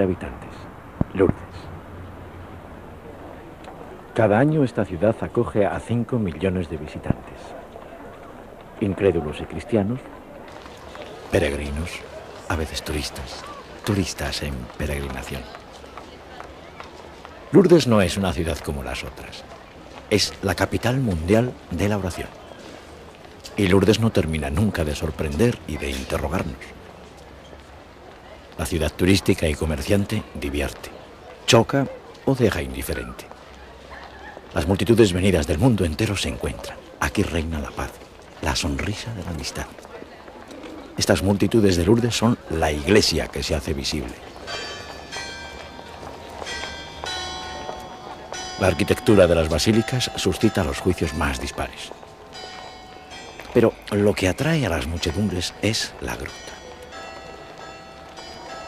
habitantes, Lourdes. Cada año esta ciudad acoge a 5 millones de visitantes, incrédulos y cristianos, peregrinos, a veces turistas en peregrinación. Lourdes no es una ciudad como las otras, es la capital mundial de la oración. Y Lourdes no termina nunca de sorprender y de interrogarnos. La ciudad turística y comerciante divierte, choca o deja indiferente. Las multitudes venidas del mundo entero se encuentran. Aquí reina la paz, la sonrisa de la amistad. Estas multitudes de Lourdes son la iglesia que se hace visible. La arquitectura de las basílicas suscita los juicios más dispares. Pero lo que atrae a las muchedumbres es la gruta.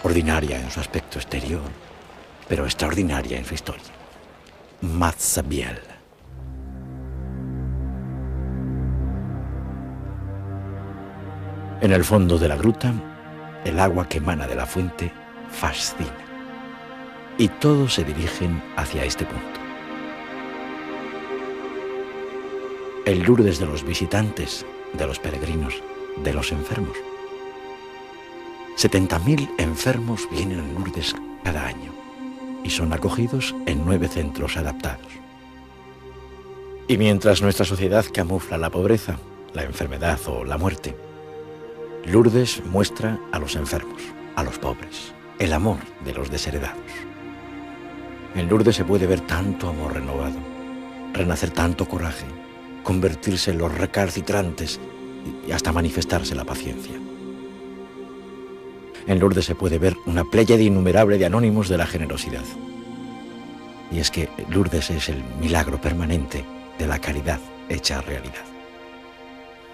Ordinaria en su aspecto exterior, pero extraordinaria en su historia. Mazzabiel. En el fondo de la gruta, el agua que emana de la fuente fascina. Y todos se dirigen hacia este punto. El Lourdes de los visitantes, de los peregrinos, de los enfermos. 70.000 enfermos vienen a Lourdes cada año y son acogidos en 9 centros adaptados. Y mientras nuestra sociedad camufla la pobreza, la enfermedad o la muerte, Lourdes muestra a los enfermos, a los pobres, el amor de los desheredados. En Lourdes se puede ver tanto amor renovado, renacer tanto coraje, convertirse en los recalcitrantes y hasta manifestarse la paciencia. En Lourdes se puede ver una pléyade innumerable de anónimos de la generosidad. Y es que Lourdes es el milagro permanente de la caridad hecha realidad.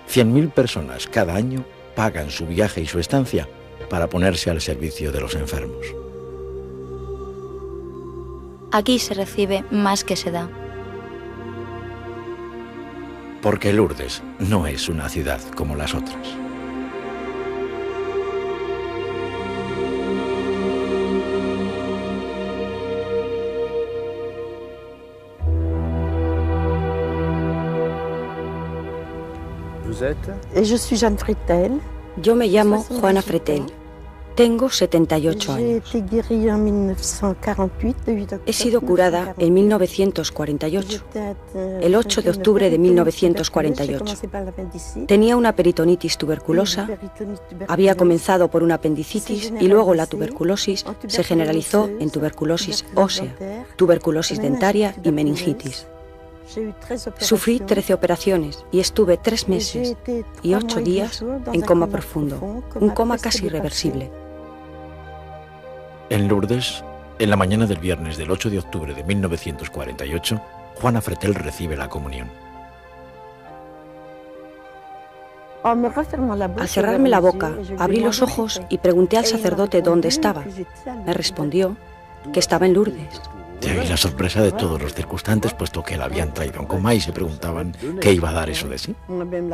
100.000 personas cada año pagan su viaje y su estancia para ponerse al servicio de los enfermos. Aquí se recibe más que se da. Porque Lourdes no es una ciudad como las otras. Je suis Jeanne Fretel. Yo me llamo Juana Fretel. Tengo 78 años. He sido curada en 1948, el 8 de octubre de 1948. Tenía una peritonitis tuberculosa, había comenzado por una apendicitis y luego la tuberculosis se generalizó en tuberculosis ósea, tuberculosis dentaria y meningitis. Sufrí 13 operaciones y estuve 3 meses y 8 días en coma profundo, un coma casi irreversible. En Lourdes, en la mañana del viernes del 8 de octubre de 1948, Juana Fretel recibe la comunión. Al cerrarme la boca, abrí los ojos y pregunté al sacerdote dónde estaba. Me respondió que estaba en Lourdes. De ahí la sorpresa de todos los circunstantes, puesto que la habían traído en coma y se preguntaban qué iba a dar eso de sí.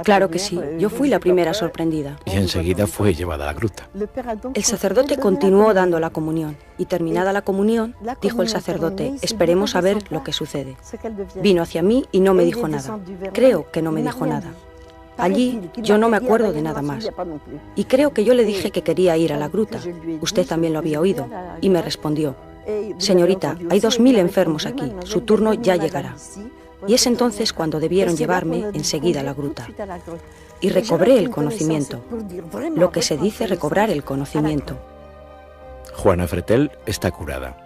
Claro que sí, yo fui la primera sorprendida. Y enseguida fue llevada a la gruta. El sacerdote continuó dando la comunión y terminada la comunión, dijo el sacerdote, esperemos a ver lo que sucede. Vino hacia mí y no me dijo nada. Creo que no me dijo nada. Allí yo no me acuerdo de nada más. Y creo que yo le dije que quería ir a la gruta. Usted también lo había oído. Y me respondió, señorita, hay 2.000 enfermos aquí, su turno ya llegará. Y es entonces cuando debieron llevarme enseguida a la gruta. Y recobré el conocimiento, lo que se dice recobrar el conocimiento. Juana Fretel está curada.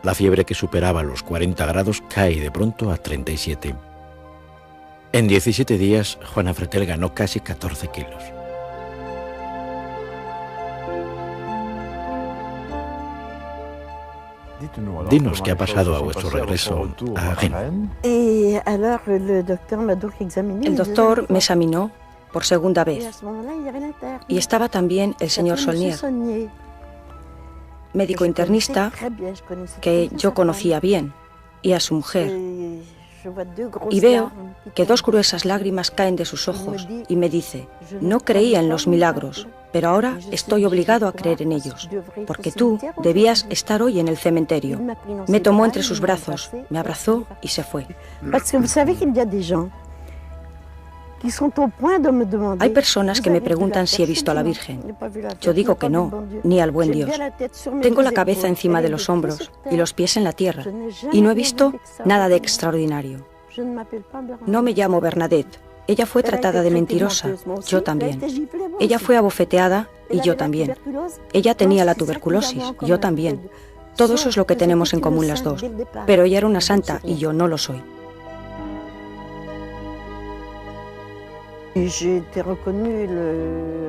La fiebre que superaba los 40 grados cae de pronto a 37. En 17 días, Juana Fretel ganó casi 14 kilos. Dinos qué ha pasado a vuestro regreso a Rennes. El doctor me examinó por segunda vez y estaba también el señor Saulnier, médico internista que yo conocía bien, y a su mujer. Y veo que 2 gruesas lágrimas caen de sus ojos y me dice, no creía en los milagros, pero ahora estoy obligado a creer en ellos, porque tú debías estar hoy en el cementerio. Me tomó entre sus brazos, me abrazó y se fue. Hay personas que me preguntan si he visto a la Virgen. Yo digo que no, ni al buen Dios. Tengo la cabeza encima de los hombros y los pies en la tierra, y no he visto nada de extraordinario. No me llamo Bernadette. Ella fue tratada de mentirosa, yo también. Ella fue abofeteada y yo también. Ella tenía la tuberculosis, yo también. Todo eso es lo que tenemos en común las dos. Pero ella era una santa y yo no lo soy.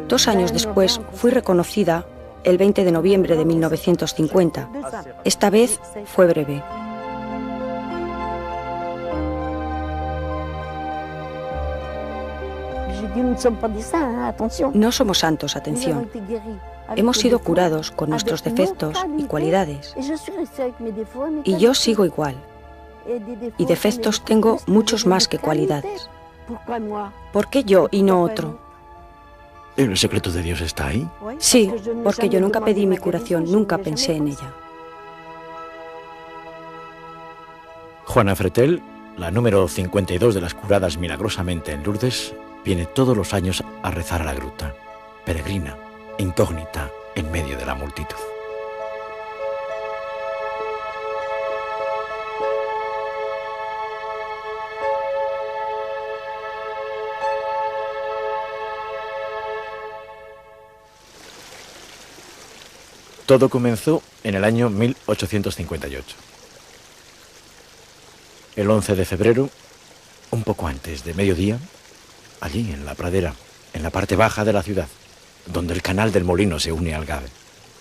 2 años después fui reconocida el 20 de noviembre de 1950. Esta vez fue breve. No somos santos, atención. Hemos sido curados con nuestros defectos y cualidades. Y yo sigo igual. Y defectos tengo muchos más que cualidades. ¿Por qué yo y no otro? ¿El secreto de Dios está ahí? Sí, porque yo nunca pedí mi curación, nunca pensé en ella. Juana Fretel, la número 52 de las curadas milagrosamente en Lourdes, viene todos los años a rezar a la gruta, peregrina, incógnita, en medio de la multitud. Todo comenzó en el año 1858. El 11 de febrero, un poco antes de mediodía, allí en la pradera, en la parte baja de la ciudad, donde el canal del Molino se une al Gave,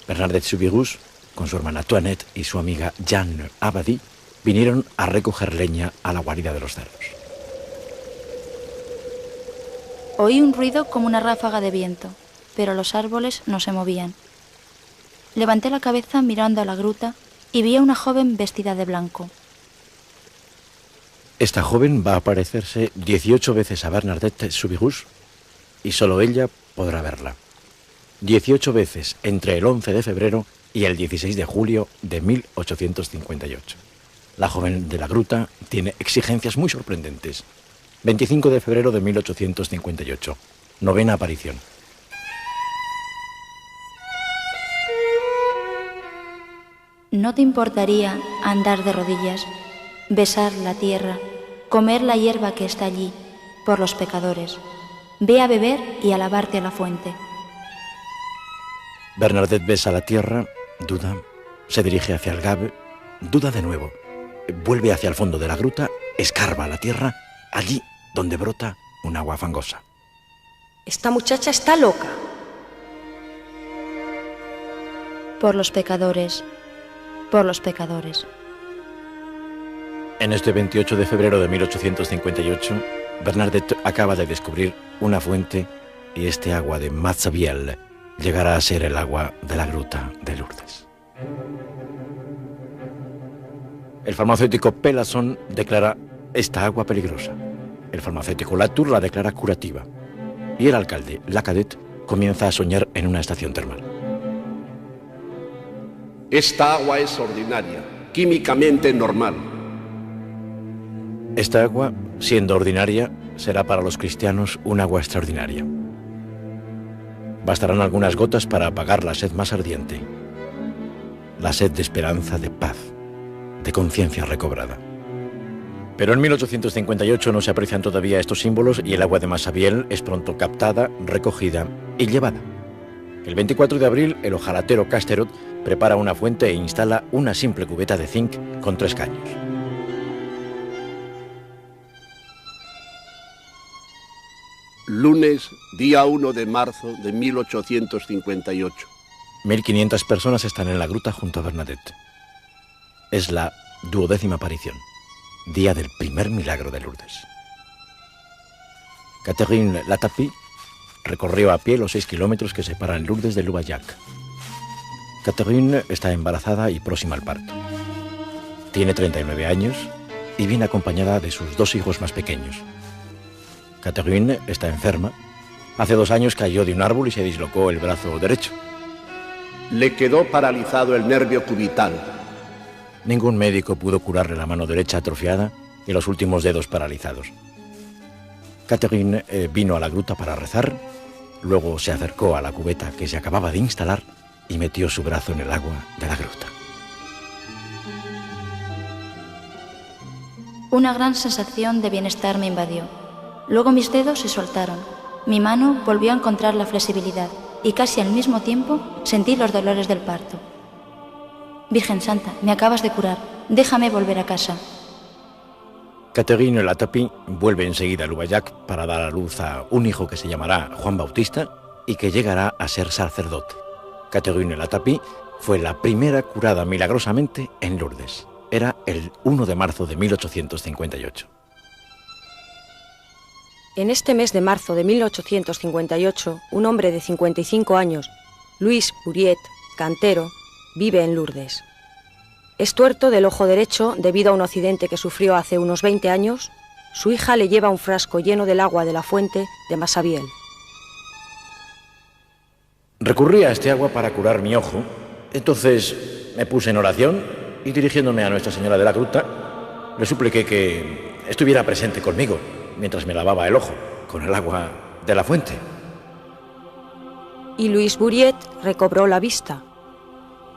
Bernadette Soubirous, con su hermana Toinette y su amiga Jeanne Abadie, vinieron a recoger leña a la guarida de los cerdos. Oí un ruido como una ráfaga de viento, pero los árboles no se movían. Levanté la cabeza mirando a la gruta y vi a una joven vestida de blanco. Esta joven va a parecerse 18 veces a Bernadette Soubirous y solo ella podrá verla. 18 veces entre el 11 de febrero y el 16 de julio de 1858. La joven de la gruta tiene exigencias muy sorprendentes. 25 de febrero de 1858, 9ª aparición. ¿No te importaría andar de rodillas, besar la tierra, comer la hierba que está allí, por los pecadores? Ve a beber y a lavarte a la fuente. Bernadette besa la tierra, duda, se dirige hacia el Gave, duda de nuevo, vuelve hacia el fondo de la gruta, escarba la tierra, allí donde brota un agua fangosa. Esta muchacha está loca. Por los pecadores, por los pecadores. En este 28 de febrero de 1858, Bernadette acaba de descubrir una fuente y este agua de Mazzabielle llegará a ser el agua de la gruta de Lourdes. El farmacéutico Pelasson declara esta agua peligrosa. El farmacéutico Latour la declara curativa. Y el alcalde Lacadet comienza a soñar en una estación termal. Esta agua es ordinaria, químicamente normal. Esta agua, siendo ordinaria, será para los cristianos un agua extraordinaria. Bastarán algunas gotas para apagar la sed más ardiente. La sed de esperanza, de paz, de conciencia recobrada. Pero en 1858 no se aprecian todavía estos símbolos y el agua de Mazzabielle es pronto captada, recogida y llevada. El 24 de abril, el hojalatero Casterot prepara una fuente e instala una simple cubeta de zinc con 3 caños. Lunes, día 1 de marzo de 1858. 1500 personas están en la gruta junto a Bernadette. Es la 12ª aparición, día del primer milagro de Lourdes. Catherine Latapie recorrió a pie los 6 kilómetros que separan Lourdes de Loubayac. Catherine está embarazada y próxima al parto. Tiene 39 años y viene acompañada de sus 2 hijos más pequeños. Catherine está enferma. Hace 2 años cayó de un árbol y se dislocó el brazo derecho. Le quedó paralizado el nervio cubital. Ningún médico pudo curarle la mano derecha atrofiada y los últimos dedos paralizados. Catherine vino a la gruta para rezar, luego se acercó a la cubeta que se acababa de instalar y metió su brazo en el agua de la gruta. Una gran sensación de bienestar me invadió. Luego mis dedos se soltaron. Mi mano volvió a encontrar la flexibilidad y casi al mismo tiempo sentí los dolores del parto. Virgen Santa, me acabas de curar. Déjame volver a casa. Catherine Latapy vuelve enseguida a Loubayac para dar a luz a un hijo que se llamará Juan Bautista y que llegará a ser sacerdote. Catherine Latapy fue la primera curada milagrosamente en Lourdes. Era el 1 de marzo de 1858. En este mes de marzo de 1858, un hombre de 55 años, Louis Buriet, cantero, vive en Lourdes. Es tuerto del ojo derecho debido a un accidente que sufrió hace unos 20 años. Su hija le lleva un frasco lleno del agua de la fuente de Massabielle. Recurrí a este agua para curar mi ojo. Entonces me puse en oración y, dirigiéndome a Nuestra Señora de la Gruta, le supliqué que estuviera presente conmigo mientras me lavaba el ojo con el agua de la fuente. Y Louis Buriet recobró la vista.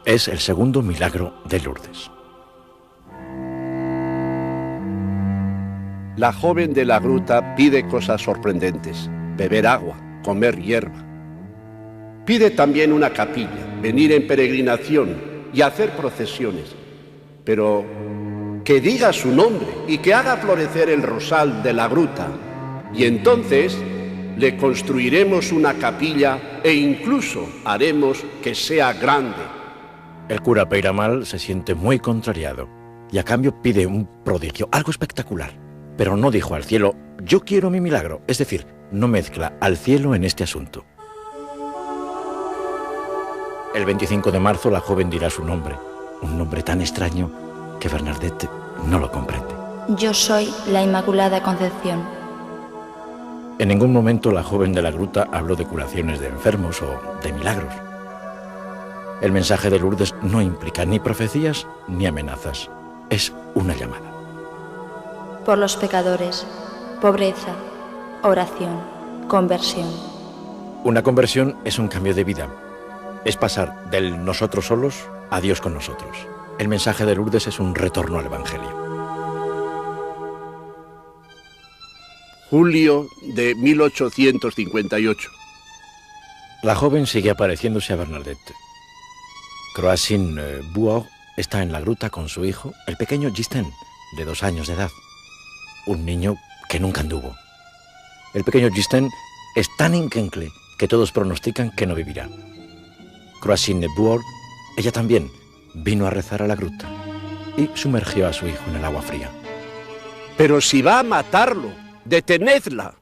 Es el segundo milagro de Lourdes. La joven de la gruta pide cosas sorprendentes: beber agua, comer hierba. Pide también una capilla, venir en peregrinación y hacer procesiones, pero que diga su nombre y que haga florecer el rosal de la gruta, y entonces le construiremos una capilla e incluso haremos que sea grande. El cura Peyramal se siente muy contrariado y a cambio pide un prodigio, algo espectacular, pero no dijo al cielo: yo quiero mi milagro, es decir, no mezcla al cielo en este asunto. El 25 de marzo la joven dirá su nombre, un nombre tan extraño que Bernadette no lo comprende. Yo soy la Inmaculada Concepción. En ningún momento la joven de la gruta habló de curaciones de enfermos o de milagros. El mensaje de Lourdes no implica ni profecías ni amenazas. Es una llamada. Por los pecadores, pobreza, oración, conversión. Una conversión es un cambio de vida. Es pasar del nosotros solos a Dios con nosotros. El mensaje de Lourdes es un retorno al Evangelio. Julio de 1858. La joven sigue apareciéndose a Bernadette. Croissine Bouor está en la gruta con su hijo, el pequeño Justin, de 2 años de edad. Un niño que nunca anduvo. El pequeño Justin es tan inquencle que todos pronostican que no vivirá. Croissine Bouor, ella también, vino a rezar a la gruta y sumergió a su hijo en el agua fría. Pero si va a matarlo, detenedla.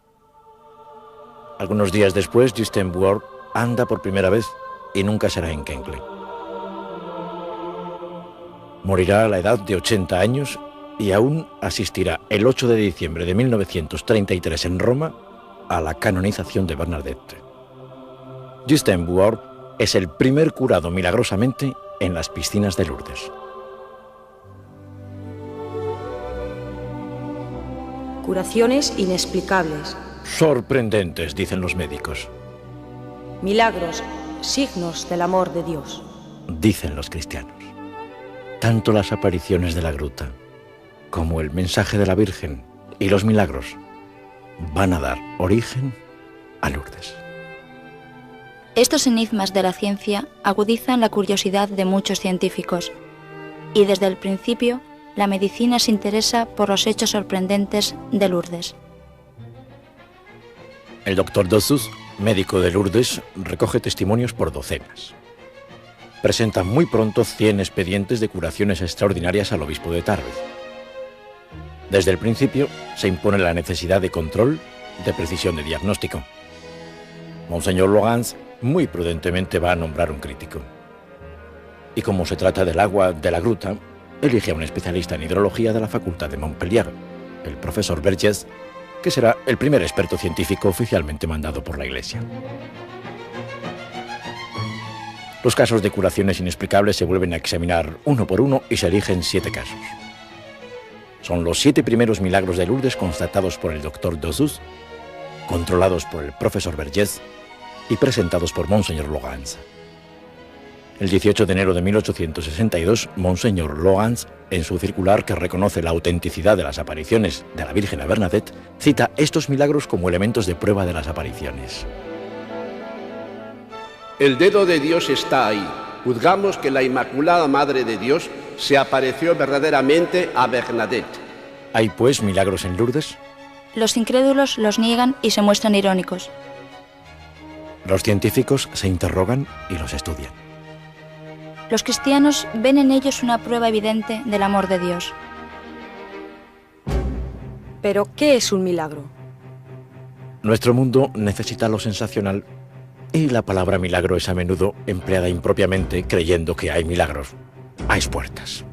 Algunos días después, Justin Bouor anda por primera vez y nunca será inquencle. Morirá a la edad de 80 años y aún asistirá el 8 de diciembre de 1933 en Roma a la canonización de Bernadette. Justin Bouor es el primer curado milagrosamente en las piscinas de Lourdes. Curaciones inexplicables. Sorprendentes, dicen los médicos. Milagros, signos del amor de Dios. Dicen los cristianos. Tanto las apariciones de la gruta como el mensaje de la Virgen y los milagros van a dar origen a Lourdes. Estos enigmas de la ciencia agudizan la curiosidad de muchos científicos y desde el principio la medicina se interesa por los hechos sorprendentes de Lourdes. El doctor Dossus, médico de Lourdes, recoge testimonios por docenas. Presenta muy pronto 100 expedientes de curaciones extraordinarias al obispo de Tarbes. Desde el principio se impone la necesidad de control, de precisión de diagnóstico. Monseñor Logans muy prudentemente va a nombrar un crítico. Y como se trata del agua de la gruta, elige a un especialista en hidrología de la Facultad de Montpellier, el profesor Vergès, que será el primer experto científico oficialmente mandado por la Iglesia. Los casos de curaciones inexplicables se vuelven a examinar uno por uno y se eligen 7 casos. Son los 7 primeros milagros de Lourdes constatados por el doctor Dosus, controlados por el profesor Vergès y presentados por Monseñor Logans. El 18 de enero de 1862, Monseñor Logans, en su circular que reconoce la autenticidad de las apariciones de la Virgen a Bernadette, cita estos milagros como elementos de prueba de las apariciones. El dedo de Dios está ahí. Juzgamos que la Inmaculada Madre de Dios se apareció verdaderamente a Bernadette. ¿Hay pues milagros en Lourdes? Los incrédulos los niegan y se muestran irónicos. Los científicos se interrogan y los estudian. Los cristianos ven en ellos una prueba evidente del amor de Dios. Pero, ¿qué es un milagro? Nuestro mundo necesita lo sensacional y la palabra milagro es a menudo empleada impropiamente creyendo que hay milagros a expuertas.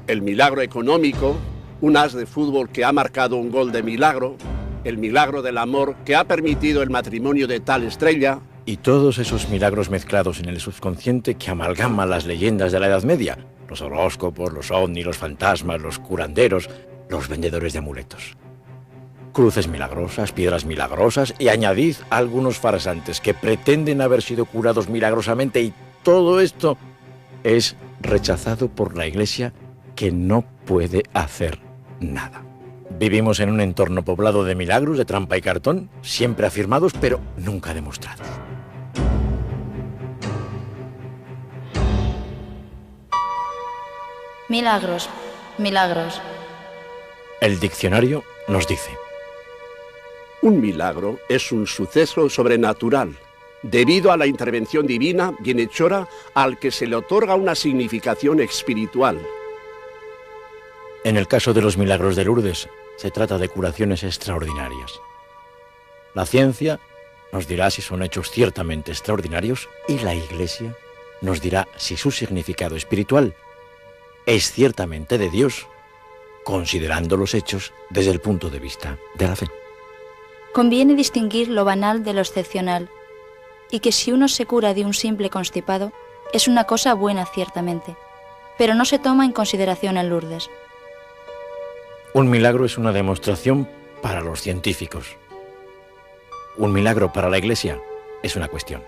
El milagro económico, un as de fútbol que ha marcado un gol de milagro, el milagro del amor que ha permitido el matrimonio de tal estrella. Y todos esos milagros mezclados en el subconsciente que amalgama las leyendas de la Edad Media, los horóscopos, los ovnis, los fantasmas, los curanderos, los vendedores de amuletos. Cruces milagrosas, piedras milagrosas y añadid algunos farsantes que pretenden haber sido curados milagrosamente y todo esto es rechazado por la Iglesia que no puede hacer nada. Vivimos en un entorno poblado de milagros de trampa y cartón, siempre afirmados pero nunca demostrados. Milagros, milagros. El diccionario nos dice: un milagro es un suceso sobrenatural, debido a la intervención divina bienhechora al que se le otorga una significación espiritual. En el caso de los milagros de Lourdes, se trata de curaciones extraordinarias. La ciencia nos dirá si son hechos ciertamente extraordinarios y la Iglesia nos dirá si su significado espiritual es ciertamente de Dios, considerando los hechos desde el punto de vista de la fe. Conviene distinguir lo banal de lo excepcional, y que si uno se cura de un simple constipado, es una cosa buena ciertamente, pero no se toma en consideración en Lourdes. Un milagro es una demostración para los científicos. Un milagro para la Iglesia es una cuestión.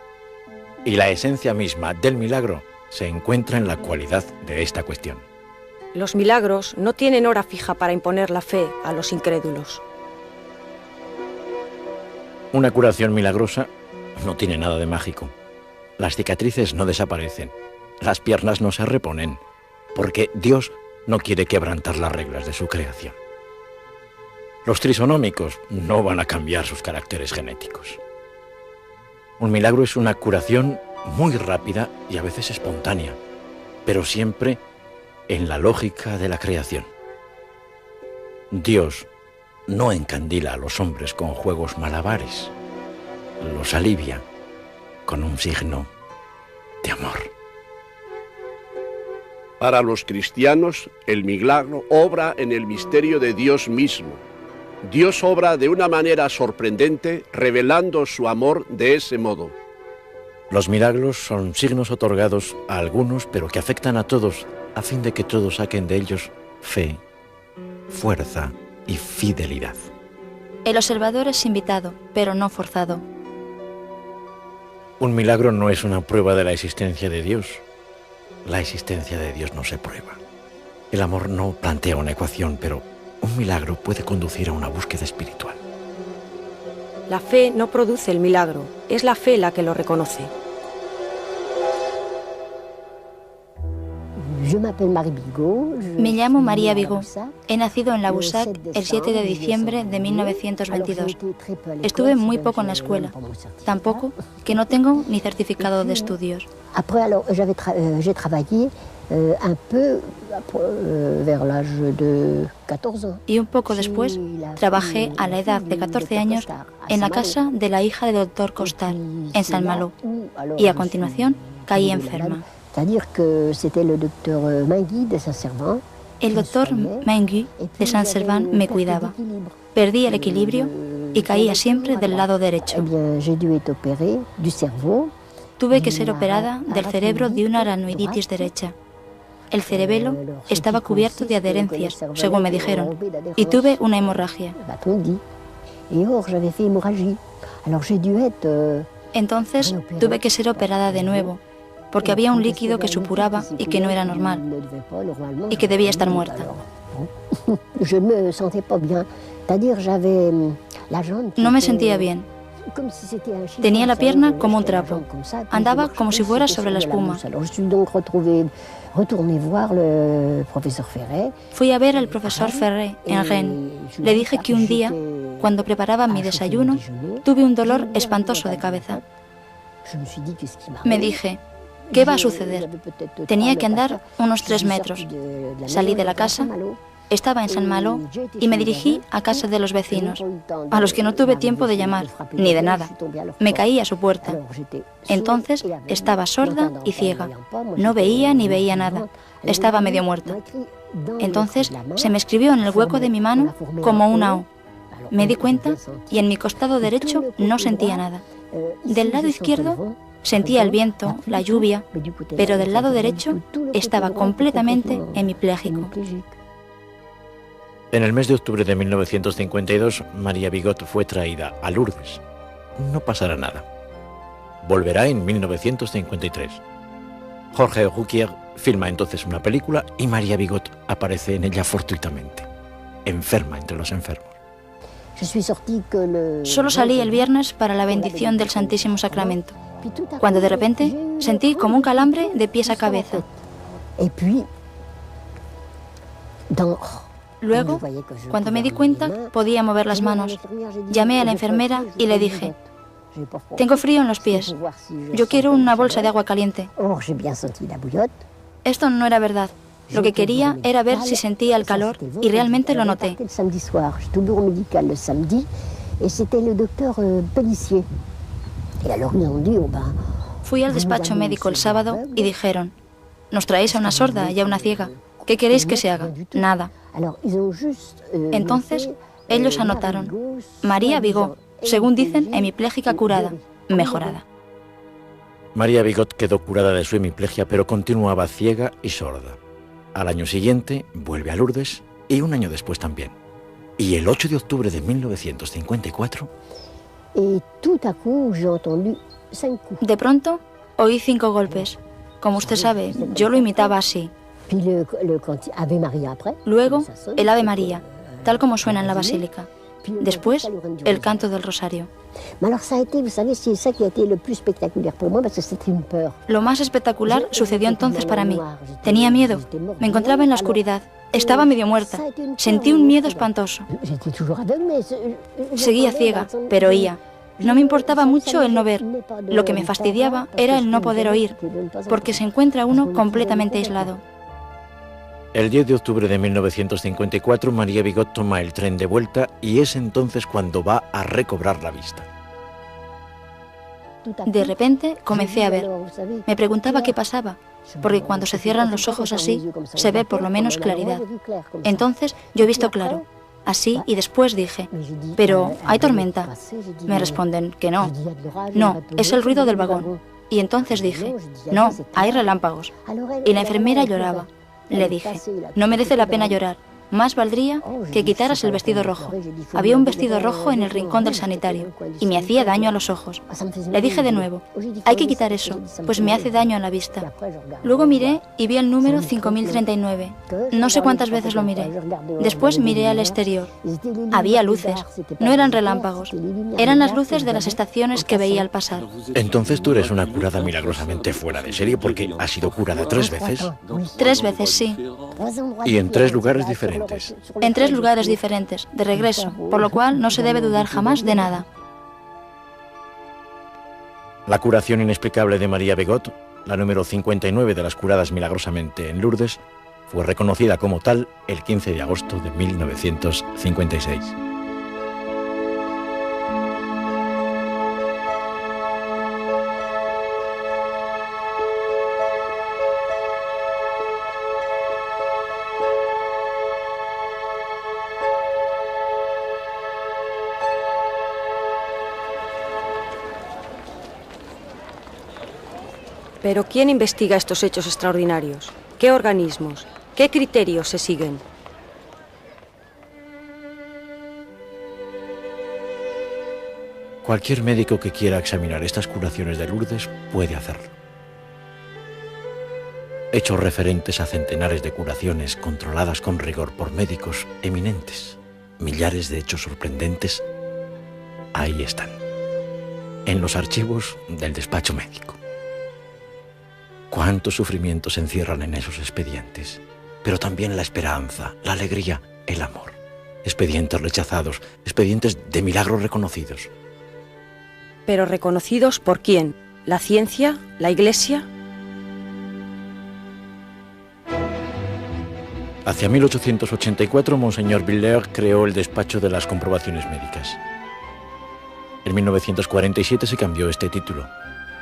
Y la esencia misma del milagro se encuentra en la cualidad de esta cuestión. Los milagros no tienen hora fija para imponer la fe a los incrédulos. Una curación milagrosa no tiene nada de mágico. Las cicatrices no desaparecen, las piernas no se reponen, porque Dios no quiere quebrantar las reglas de su creación. Los trisonómicos no van a cambiar sus caracteres genéticos. Un milagro es una curación muy rápida y a veces espontánea, pero siempre en la lógica de la creación. Dios no encandila a los hombres con juegos malabares, los alivia con un signo de amor. Para los cristianos, el milagro obra en el misterio de Dios mismo. Dios obra de una manera sorprendente, revelando su amor de ese modo. Los milagros son signos otorgados a algunos, pero que afectan a todos, a fin de que todos saquen de ellos fe, fuerza y fidelidad. El observador es invitado, pero no forzado. Un milagro no es una prueba de la existencia de Dios. La existencia de Dios no se prueba. El amor no plantea una ecuación, pero un milagro puede conducir a una búsqueda espiritual. La fe no produce el milagro, es la fe la que lo reconoce. Me llamo María Bigot. He nacido en Labussac el 7 de diciembre de 1922. Estuve muy poco en la escuela, tan poco que no tengo ni certificado de estudios. Y un poco después trabajé a la edad de 14 años en la casa de la hija del doctor Costal, en Saint-Malo, y a continuación caí enferma. El doctor Mainguy de Saint-Servan me cuidaba. Perdí el equilibrio y caía siempre del lado derecho. Tuve que ser operada del cerebro de una aranoiditis derecha. El cerebelo estaba cubierto de adherencias, según me dijeron, y tuve una hemorragia. Entonces tuve que ser operada de nuevo, porque había un líquido que supuraba y que no era normal, y que debía estar muerta. No me sentía bien. Tenía la pierna como un trapo. Andaba como si fuera sobre la espuma. Fui a ver al profesor Ferré en Rennes. Le dije que un día, cuando preparaba mi desayuno, tuve un dolor espantoso de cabeza. Me dije, ¿qué va a suceder? Tenía que andar unos 3 metros. Salí de la casa, estaba en Saint-Malo y me dirigí a casa de los vecinos, a los que no tuve tiempo de llamar, ni de nada. Me caí a su puerta. Entonces estaba sorda y ciega. No veía ni veía nada. Estaba medio muerta. Entonces se me escribió en el hueco de mi mano como una O. Me di cuenta y en mi costado derecho no sentía nada. Del lado izquierdo sentía el viento, la lluvia, pero del lado derecho estaba completamente hemipléjico. En el mes de octubre de 1952, María Bigot fue traída a Lourdes. No pasará nada. Volverá en 1953. Jorge Rouquier filma entonces una película y María Bigot aparece en ella fortuitamente, enferma entre los enfermos. Solo salí el viernes para la bendición del Santísimo Sacramento, cuando de repente sentí como un calambre de pies a cabeza. Luego, cuando me di cuenta, podía mover las manos. Llamé a la enfermera y le dije, tengo frío en los pies, yo quiero una bolsa de agua caliente. Esto no era verdad. Lo que quería era ver si sentía el calor y realmente lo noté. Fui al despacho médico el sábado y dijeron, nos traéis a una sorda y a una ciega. ¿Qué queréis que se haga? Nada. Entonces, ellos anotaron, María Bigot, según dicen, hemipléjica curada, mejorada. María Bigot quedó curada de su hemiplegia, pero continuaba ciega y sorda. Al año siguiente vuelve a Lourdes y un año después también. Y el 8 de octubre de 1954... De pronto, oí 5 golpes. Como usted sabe, yo lo imitaba así. Luego, el Ave María, tal como suena en la basílica. Después, el canto del rosario. Lo más espectacular sucedió entonces para mí. Tenía miedo. Me encontraba en la oscuridad. Estaba medio muerta. Sentí un miedo espantoso. Seguía ciega, pero oía. No me importaba mucho el no ver. Lo que me fastidiaba era el no poder oír, porque se encuentra uno completamente aislado. El 10 de octubre de 1954, María Bigot toma el tren de vuelta y es entonces cuando va a recobrar la vista. De repente comencé a ver. Me preguntaba qué pasaba, porque cuando se cierran los ojos así, se ve por lo menos claridad. Entonces yo he visto claro. Así, y después dije, pero ¿hay tormenta? Me responden que no. No, es el ruido del vagón. Y entonces dije, no, hay relámpagos. Y la enfermera lloraba. Le dije, no merece la pena llorar. Más valdría que quitaras el vestido rojo. Había un vestido rojo en el rincón del sanitario y me hacía daño a los ojos. Le dije de nuevo, hay que quitar eso, pues me hace daño a la vista. Luego miré y vi el número 5039. No sé cuántas veces lo miré. Después miré al exterior. Había luces. No eran relámpagos. Eran las luces de las estaciones que veía al pasar. Entonces tú eres una curada milagrosamente fuera de serie porque has sido curada 3 veces. 3 veces, sí. Y en 3 lugares diferentes. En 3 lugares diferentes, de regreso, por lo cual no se debe dudar jamás de nada. La curación inexplicable de María Bigot, la número 59 de las curadas milagrosamente en Lourdes, fue reconocida como tal el 15 de agosto de 1956. Pero ¿quién investiga estos hechos extraordinarios? ¿Qué organismos? ¿Qué criterios se siguen? Cualquier médico que quiera examinar estas curaciones de Lourdes puede hacerlo. Hechos referentes a centenares de curaciones controladas con rigor por médicos eminentes, millares de hechos sorprendentes, ahí están, en los archivos del despacho médico. Cuántos sufrimientos se encierran en esos expedientes, pero también la esperanza, la alegría, el amor. Expedientes rechazados, expedientes de milagros reconocidos. ¿Pero reconocidos por quién? ¿La ciencia? ¿La Iglesia? Hacia 1884, Monseñor Villers creó el despacho de las comprobaciones médicas. En 1947 se cambió este título,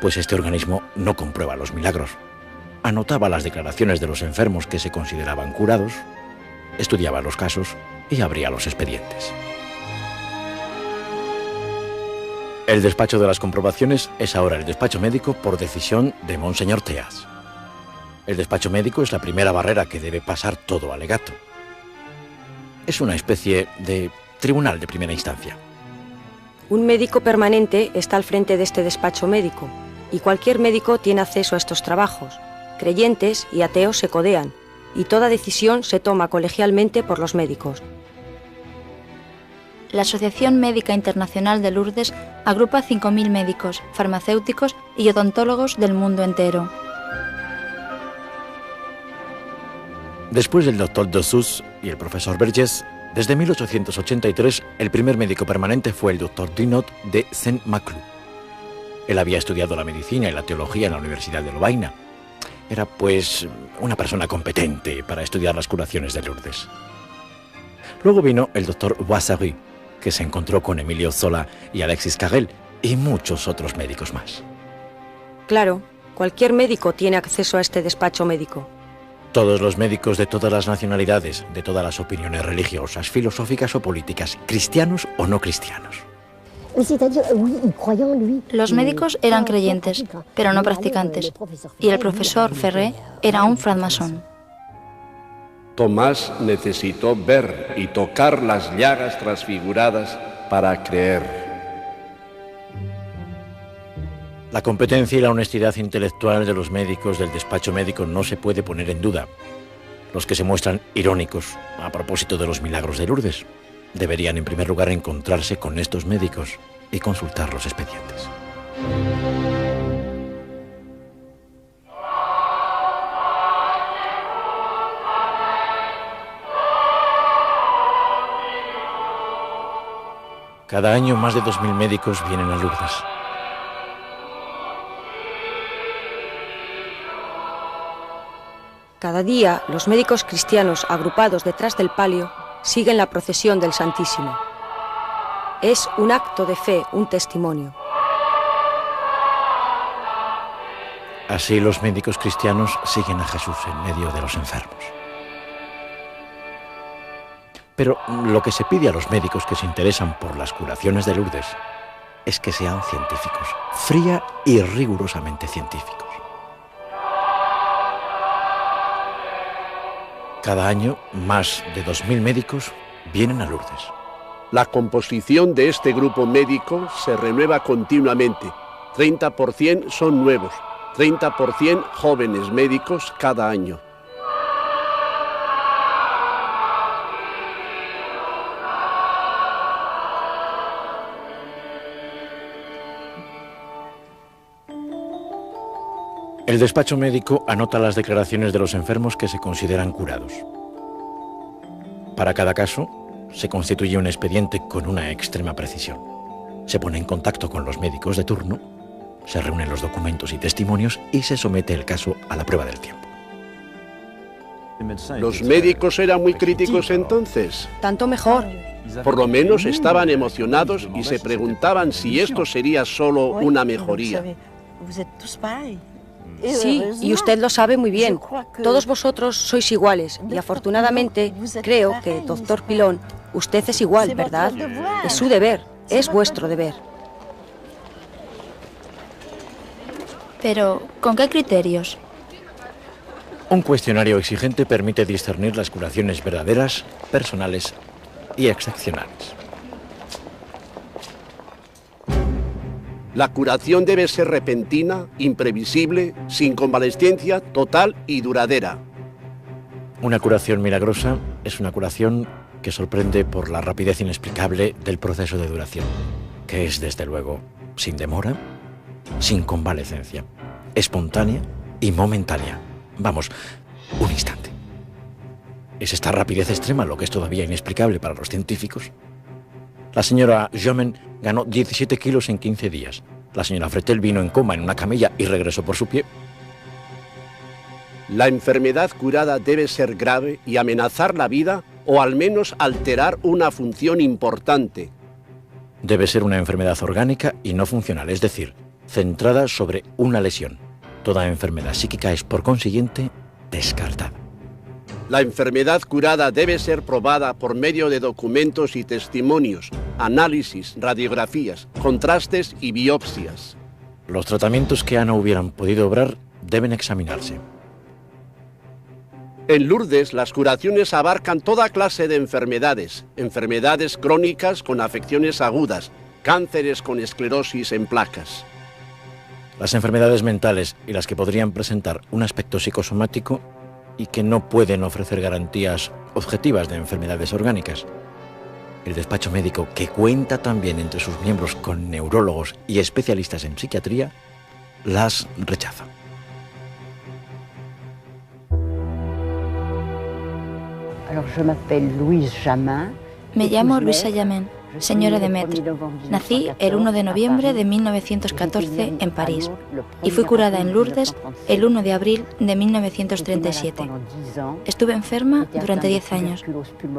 pues este organismo no comprueba los milagros. Anotaba las declaraciones de los enfermos que se consideraban curados, estudiaba los casos y abría los expedientes. El despacho de las comprobaciones es ahora el despacho médico por decisión de Monseñor Theas. El despacho médico es la primera barrera que debe pasar todo alegato. Es una especie de tribunal de primera instancia. Un médico permanente está al frente de este despacho médico, y cualquier médico tiene acceso a estos trabajos. Creyentes y ateos se codean, y toda decisión se toma colegialmente por los médicos. La Asociación Médica Internacional de Lourdes agrupa 5.000 médicos, farmacéuticos y odontólogos del mundo entero. Después del doctor Dessous y el profesor Vergès, desde 1883 el primer médico permanente fue el doctor Dinot de Saint-Maclou. Él había estudiado la medicina y la teología en la Universidad de Lovaina. Era, pues, una persona competente para estudiar las curaciones de Lourdes. Luego vino el doctor Boissary, que se encontró con Emilio Zola y Alexis Carrel, y muchos otros médicos más. Claro, cualquier médico tiene acceso a este despacho médico. Todos los médicos de todas las nacionalidades, de todas las opiniones religiosas, filosóficas o políticas, cristianos o no cristianos. Los médicos eran creyentes, pero no practicantes, y el profesor Ferré era un francmasón. Tomás necesitó ver y tocar las llagas transfiguradas para creer. La competencia y la honestidad intelectual de los médicos del despacho médico no se puede poner en duda. Los que se muestran irónicos a propósito de los milagros de Lourdes deberían en primer lugar encontrarse con estos médicos y consultar los expedientes. Cada año más de 2.000 médicos vienen a Lourdes. Cada día, los médicos cristianos agrupados detrás del palio siguen la procesión del Santísimo. Es un acto de fe, un testimonio. Así los médicos cristianos siguen a Jesús en medio de los enfermos. Pero lo que se pide a los médicos que se interesan por las curaciones de Lourdes es que sean científicos, fría y rigurosamente científicos. Cada año, más de 2.000 médicos vienen a Lourdes. La composición de este grupo médico se renueva continuamente. 30% son nuevos, 30% jóvenes médicos cada año. El despacho médico anota las declaraciones de los enfermos que se consideran curados. Para cada caso, se constituye un expediente con una extrema precisión. Se pone en contacto con los médicos de turno, se reúnen los documentos y testimonios y se somete el caso a la prueba del tiempo. ¿Los médicos eran muy críticos entonces? Tanto mejor. Por lo menos estaban emocionados y se preguntaban si esto sería solo una mejoría. Sí, y usted lo sabe muy bien. Todos vosotros sois iguales y afortunadamente creo que, doctor Pilón, usted es igual, ¿verdad? Es su deber, es vuestro deber. Pero, ¿con qué criterios? Un cuestionario exigente permite discernir las curaciones verdaderas, personales y excepcionales. La curación debe ser repentina, imprevisible, sin convalescencia total y duradera. Una curación milagrosa es una curación que sorprende por la rapidez inexplicable del proceso de duración, que es, desde luego, sin demora, sin convalescencia, espontánea y momentánea. Vamos, un instante. ¿Es esta rapidez extrema lo que es todavía inexplicable para los científicos? La señora Jomen ganó 17 kilos en 15 días. La señora Fretel vino en coma en una camilla y regresó por su pie. La enfermedad curada debe ser grave y amenazar la vida o al menos alterar una función importante. Debe ser una enfermedad orgánica y no funcional, es decir, centrada sobre una lesión. Toda enfermedad psíquica es, por consiguiente, descartada. La enfermedad curada debe ser probada por medio de documentos y testimonios, análisis, radiografías, contrastes y biopsias. Los tratamientos que no hubieran podido obrar deben examinarse. En Lourdes, las curaciones abarcan toda clase de enfermedades, enfermedades crónicas con afecciones agudas, cánceres con esclerosis en placas. Las enfermedades mentales y las que podrían presentar un aspecto psicosomático y que no pueden ofrecer garantías objetivas de enfermedades orgánicas. El despacho médico, que cuenta también entre sus miembros con neurólogos y especialistas en psiquiatría, las rechaza. Me llamo Luisa Jamin, señora de Maître. Nací el 1 de noviembre de 1914 en París y fui curada en Lourdes el 1 de abril de 1937. Estuve enferma durante 10 años.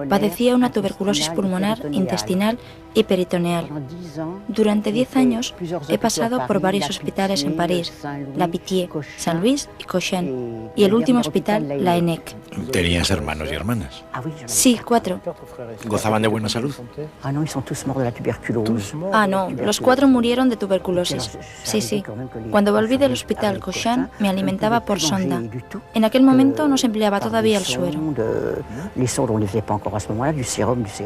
Padecía una tuberculosis pulmonar, intestinal y peritoneal. Durante 10 años he pasado por varios hospitales en París, La Pitié, San Luis y Cochin, y el último hospital, la ENEC. ¿Tenías hermanos y hermanas? Sí, 4. ¿Gozaban de buena salud? Ah, no, los 4 murieron de tuberculosis. Sí. Cuando volví del hospital Cochin, me alimentaba por sonda. En aquel momento no se empleaba todavía el suero.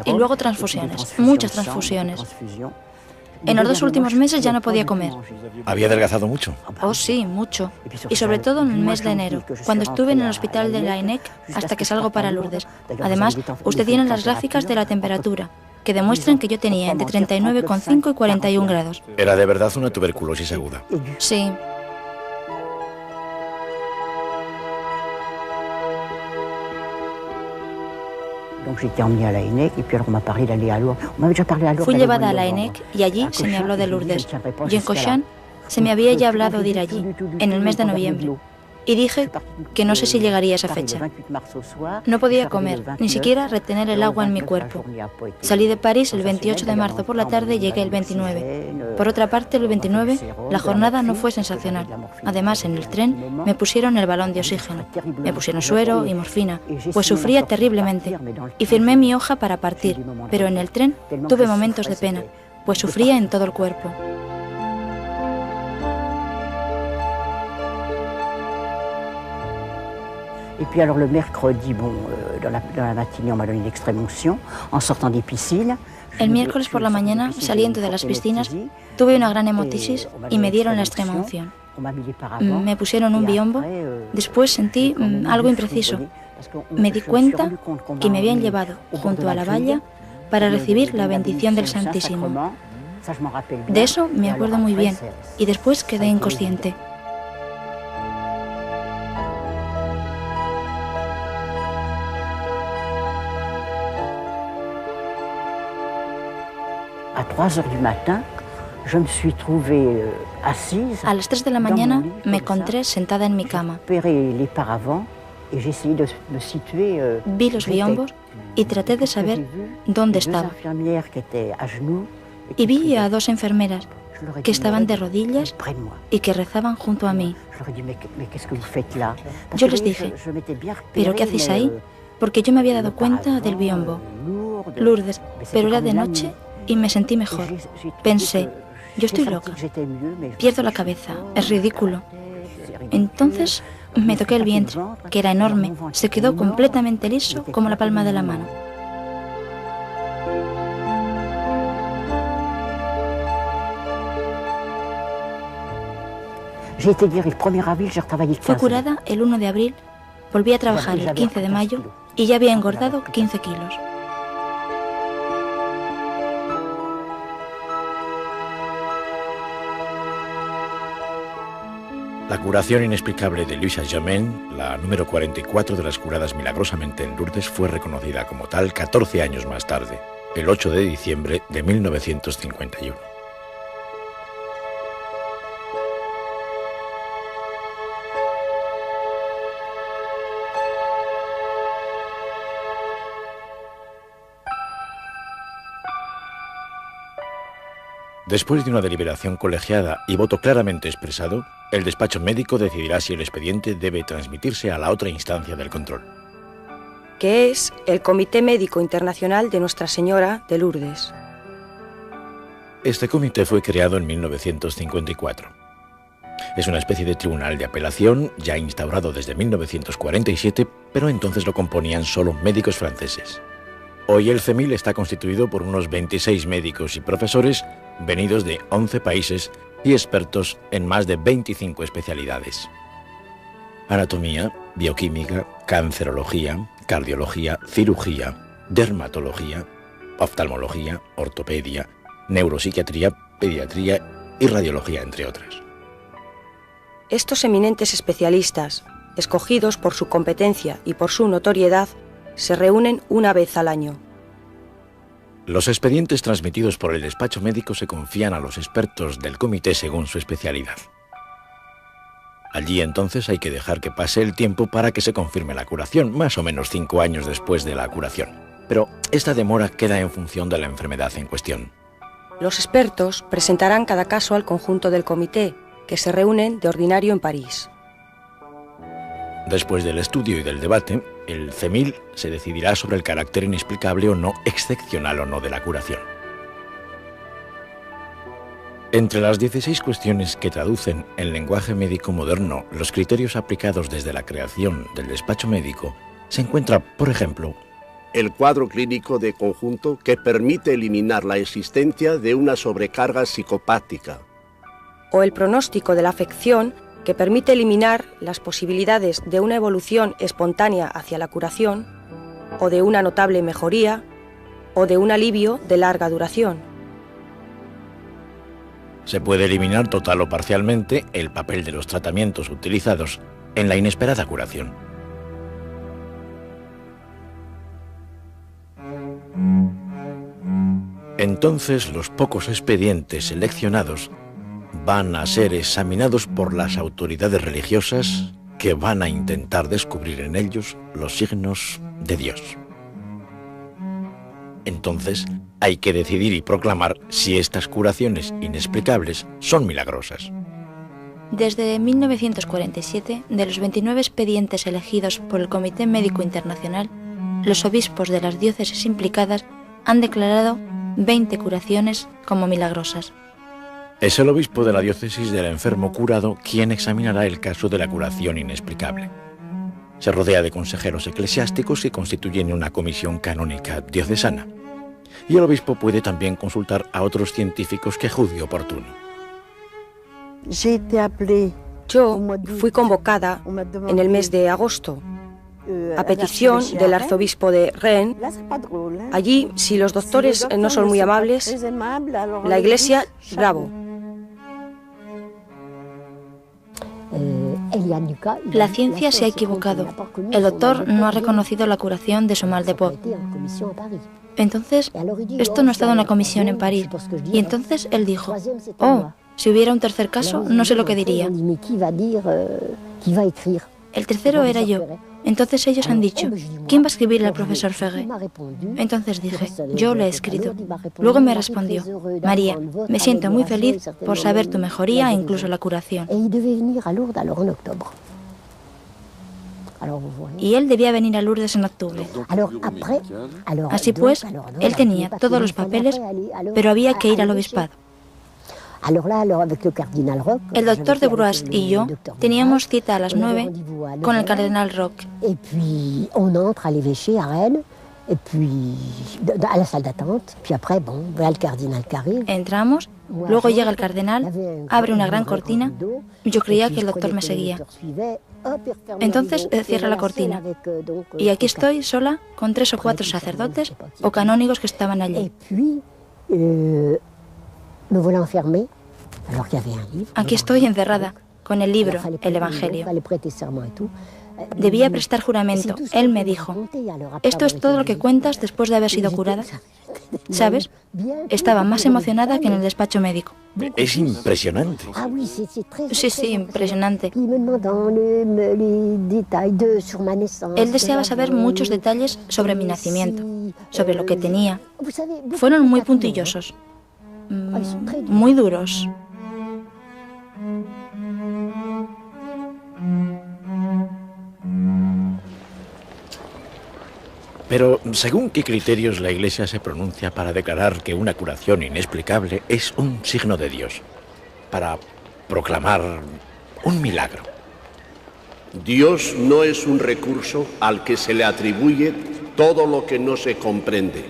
Y luego transfusiones, muchas transfusiones. En los 2 últimos meses ya no podía comer. ¿Había adelgazado mucho? Oh, sí, mucho. Y sobre todo en el mes de enero, cuando estuve en el hospital de la ENEC hasta que salgo para Lourdes. Además, usted tiene las gráficas de la temperatura, que demuestran que yo tenía entre 39,5 y 41 grados. Era de verdad una tuberculosis aguda. Sí. Fui llevada a la ENEC y allí se me habló de Lourdes. Y en Cochin se me había ya hablado de ir allí, en el mes de noviembre. Y dije que no sé si llegaría esa fecha. No podía comer, ni siquiera retener el agua en mi cuerpo. Salí de París el 28 de marzo por la tarde y llegué el 29. Por otra parte, el 29, la jornada no fue sensacional. Además, en el tren me pusieron el balón de oxígeno. Me pusieron suero y morfina, pues sufría terriblemente. Y firmé mi hoja para partir, pero en el tren tuve momentos de pena, pues sufría en todo el cuerpo. Et puis alors le mercredi, dans la matinée, on m'a donné l'extrême onction en sortant des piscines. El miércoles por la mañana, saliendo de las piscinas, tuve una gran hemotisis y me dieron la extrema unción. Me pusieron un biombo. Después sentí algo impreciso. Me di cuenta que me habían llevado junto a la valla para recibir la bendición del Santísimo. De eso me acuerdo muy bien y después quedé inconsciente. A las 3 de la mañana me encontré sentada en mi cama. Vi los biombos y traté de saber dónde estaba. Y vi a 2 enfermeras que estaban de rodillas y que rezaban junto a mí. Yo les dije, ¿pero qué hacéis ahí? Porque yo me había dado cuenta del biombo. Lourdes, pero era de noche y me sentí mejor. Pensé, yo estoy loca. Pierdo la cabeza, es ridículo. Entonces me toqué el vientre, que era enorme. Se quedó completamente liso como la palma de la mano. Fue curada el 1 de abril, volví a trabajar el 15 de mayo y ya había engordado 15 kilos. La curación inexplicable de Luisa Germain, la número 44 de las curadas milagrosamente en Lourdes, fue reconocida como tal 14 años más tarde, el 8 de diciembre de 1951. Después de una deliberación colegiada y voto claramente expresado, el despacho médico decidirá si el expediente debe transmitirse a la otra instancia del control, que es el Comité Médico Internacional de Nuestra Señora de Lourdes. Este comité fue creado en 1954. Es una especie de tribunal de apelación ya instaurado desde 1947, pero entonces lo componían solo médicos franceses. Hoy el CEMIL está constituido por unos 26 médicos y profesores venidos de 11 países y expertos en más de 25 especialidades. Anatomía, bioquímica, cancerología, cardiología, cirugía, dermatología, oftalmología, ortopedia, neuropsiquiatría, pediatría y radiología, entre otras. Estos eminentes especialistas, escogidos por su competencia y por su notoriedad, se reúnen una vez al año. Los expedientes transmitidos por el despacho médico se confían a los expertos del comité según su especialidad. Allí entonces hay que dejar que pase el tiempo para que se confirme la curación, más o menos 5 años después de la curación. Pero esta demora queda en función de la enfermedad en cuestión. Los expertos presentarán cada caso al conjunto del comité, que se reúnen de ordinario en París. Después del estudio y del debate, el CEMIL se decidirá sobre el carácter inexplicable o no, excepcional o no de la curación. Entre las 16 cuestiones que traducen en lenguaje médico moderno los criterios aplicados desde la creación del despacho médico, se encuentra, por ejemplo, el cuadro clínico de conjunto que permite eliminar la existencia de una sobrecarga psicopática, o el pronóstico de la afección que permite eliminar las posibilidades de una evolución espontánea hacia la curación, o de una notable mejoría, o de un alivio de larga duración. Se puede eliminar total o parcialmente el papel de los tratamientos utilizados en la inesperada curación. Entonces, los pocos expedientes seleccionados van a ser examinados por las autoridades religiosas que van a intentar descubrir en ellos los signos de Dios. Entonces, hay que decidir y proclamar si estas curaciones inexplicables son milagrosas. Desde 1947, de los 29 expedientes elegidos por el Comité Médico Internacional, los obispos de las diócesis implicadas han declarado 20 curaciones como milagrosas. Es el obispo de la diócesis del enfermo curado quien examinará el caso de la curación inexplicable. Se rodea de consejeros eclesiásticos y constituyen una comisión canónica diocesana. Y el obispo puede también consultar a otros científicos que juzgue oportuno. Yo fui convocada en el mes de agosto a petición del arzobispo de Rennes. Allí, si los doctores no son muy amables, la Iglesia, bravo. La ciencia se ha equivocado. El doctor no ha reconocido la curación de su mal de Pop. Entonces, esto no ha estado en la comisión en París. Y entonces él dijo, oh, si hubiera un tercer caso, no sé lo que diría. El tercero era yo. Entonces ellos han dicho, ¿quién va a escribirle al profesor Ferré? Entonces dije, yo le he escrito. Luego me respondió, María, me siento muy feliz por saber tu mejoría e incluso la curación. Y él debía venir a Lourdes en octubre. Así pues, él tenía todos los papeles, pero había que ir al obispado. El doctor de Bruas y yo teníamos cita a las 9 con el cardenal Roch. Entramos, luego llega el cardenal, abre una gran cortina. Yo creía que el doctor me seguía. Entonces cierra la cortina. Y aquí estoy sola con 3 o 4 sacerdotes o canónigos que estaban allí. Aquí estoy encerrada con el libro, el Evangelio. Debía prestar juramento. Él me dijo, ¿esto es todo lo que cuentas después de haber sido curada? ¿Sabes? Estaba más emocionada que en el despacho médico. Es impresionante. Sí, impresionante. Él deseaba saber muchos detalles sobre mi nacimiento, sobre lo que tenía. Fueron muy puntillosos, muy duros. Pero, ¿según qué criterios la Iglesia se pronuncia para declarar que una curación inexplicable es un signo de Dios? Para proclamar un milagro. Dios no es un recurso al que se le atribuye todo lo que no se comprende.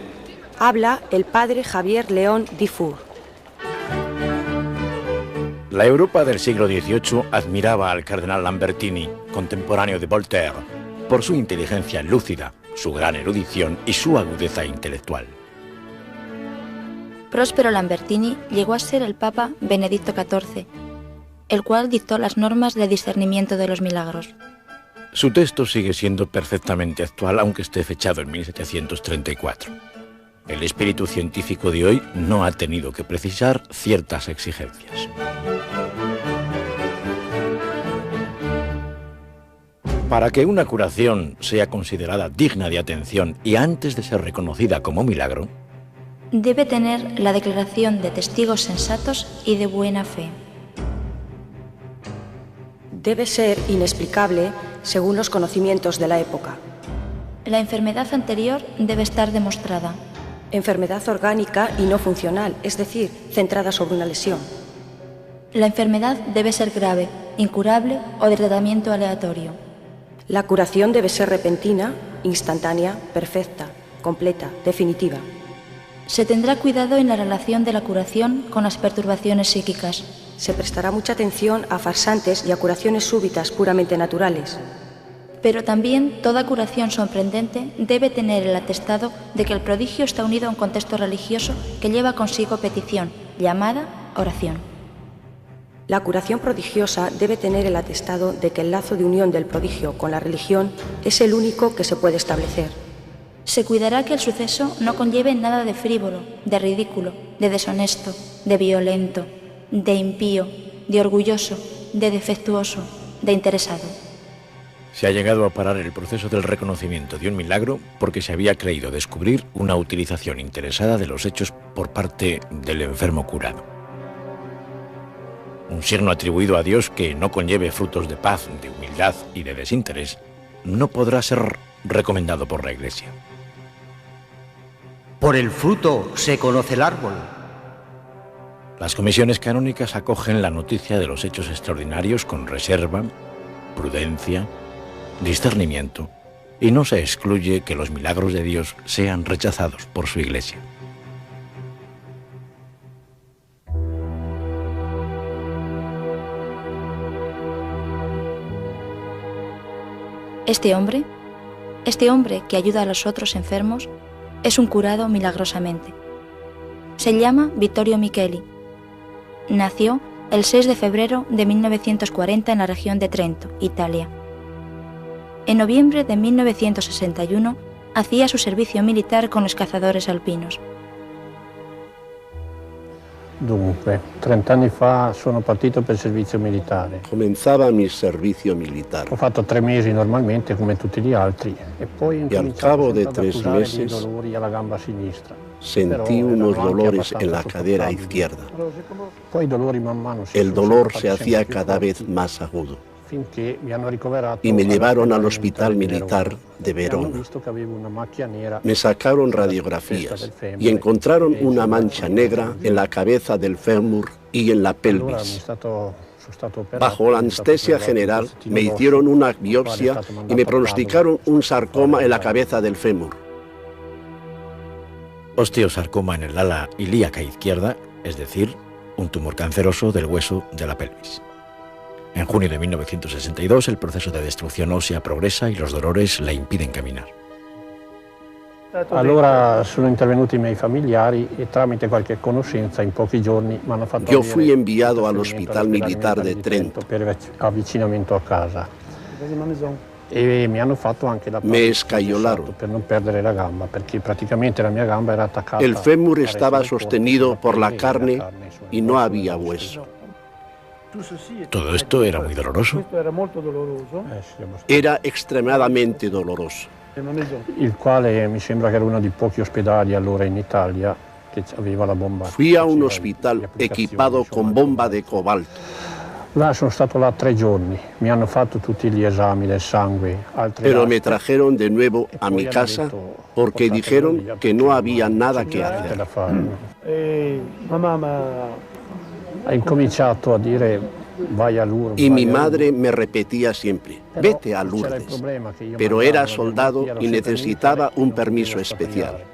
Habla el padre Javier León Dufour. La Europa del siglo XVIII admiraba al cardenal Lambertini, contemporáneo de Voltaire, por su inteligencia lúcida, su gran erudición y su agudeza intelectual. Próspero Lambertini llegó a ser el Papa Benedicto XIV, el cual dictó las normas de discernimiento de los milagros. Su texto sigue siendo perfectamente actual, aunque esté fechado en 1734. El espíritu científico de hoy no ha tenido que precisar ciertas exigencias. Para que una curación sea considerada digna de atención y antes de ser reconocida como milagro, debe tener la declaración de testigos sensatos y de buena fe. Debe ser inexplicable según los conocimientos de la época. La enfermedad anterior debe estar demostrada. Enfermedad orgánica y no funcional, es decir, centrada sobre una lesión. La enfermedad debe ser grave, incurable o de tratamiento aleatorio. La curación debe ser repentina, instantánea, perfecta, completa, definitiva. Se tendrá cuidado en la relación de la curación con las perturbaciones psíquicas. Se prestará mucha atención a farsantes y a curaciones súbitas puramente naturales. Pero también toda curación sorprendente debe tener el atestado de que el prodigio está unido a un contexto religioso que lleva consigo petición, llamada oración. La curación prodigiosa debe tener el atestado de que el lazo de unión del prodigio con la religión es el único que se puede establecer. Se cuidará que el suceso no conlleve nada de frívolo, de ridículo, de deshonesto, de violento, de impío, de orgulloso, de defectuoso, de interesado. Se ha llegado a parar el proceso del reconocimiento de un milagro porque se había creído descubrir una utilización interesada de los hechos por parte del enfermo curado. Un signo atribuido a Dios que no conlleve frutos de paz, de humildad y de desinterés, no podrá ser recomendado por la Iglesia. Por el fruto se conoce el árbol. Las comisiones canónicas acogen la noticia de los hechos extraordinarios con reserva, prudencia, discernimiento, y no se excluye que los milagros de Dios sean rechazados por su Iglesia. Este hombre que ayuda a los otros enfermos, es un curado milagrosamente. Se llama Vittorio Micheli. Nació el 6 de febrero de 1940 en la región de Trento, Italia. En noviembre de 1961 hacía su servicio militar con los cazadores alpinos. Dunque, 30 anni fa sono partito per il servizio militare. Comenzaba mi servicio militar. Ho fatto 3 mesi normalmente come tutti gli altri e poi y al cabo de 3 meses dolori alla gamba sinistra. Sentí unos dolores en la cadera izquierda. Poi i dolori man mano El dolor se hacía cada vez más agudo. Y me llevaron al hospital militar de Verona. Me sacaron radiografías y encontraron una mancha negra en la cabeza del fémur y en la pelvis. Bajo la anestesia general me hicieron una biopsia y me pronosticaron un sarcoma en la cabeza del fémur. Osteosarcoma en el ala ilíaca izquierda, es decir, un tumor canceroso del hueso de la pelvis. En junio de 1962 el proceso de destrucción ósea progresa y los dolores le impiden caminar. Allora sono intervenuti i miei familiari e tramite qualche conoscenza in pochi giorni mi hanno fatto Yo fui enviado al Hospital Militar de Trento. Per avvicinamento a casa. E mi hanno fatto anche la Me escayolaron. per non perdere la gamba, perché praticamente la mia gamba era attaccata. El fémur estaba sostenido por la carne y no había hueso. Todo esto era muy doloroso. Era extremadamente doloroso. Il quale mi sembra che era uno dei pochi ospedali allora in Italia che aveva la bomba. Fui a un hospital equipado con bomba de cobalto. Là sono stato là 3 giorni, mi hanno fatto tutti gli esami del sangue. Pero me trajeron de nuevo a mi casa porque dijeron que no había nada que hacer. Ha incominciato a dire vai a Lourdes. Y mi madre me repetía siempre, vete a Lourdes. Pero era soldado y necesitaba un permiso especial.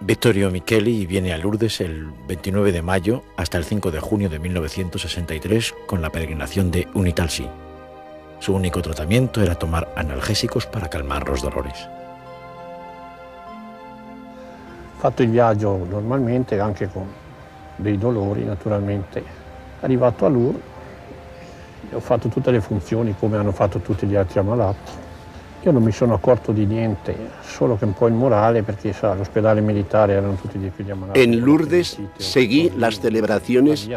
Vittorio Micheli viene a Lourdes el 29 de mayo hasta el 5 de junio de 1963 con la peregrinación de Unitalsi. Su único tratamiento era tomar analgésicos para calmar los dolores. Fatto il viaggio normalmente, anche con dei dolori naturalmente. Arrivato a Lourdes, ho fatto tutte le funzioni come hanno fatto tutti gli altri ammalati. Io non mi sono accorto di niente, solo che un po' il morale, perché sa, all'ospedale militare erano tutti dei figli ammalati. En Lourdes seguí las celebraciones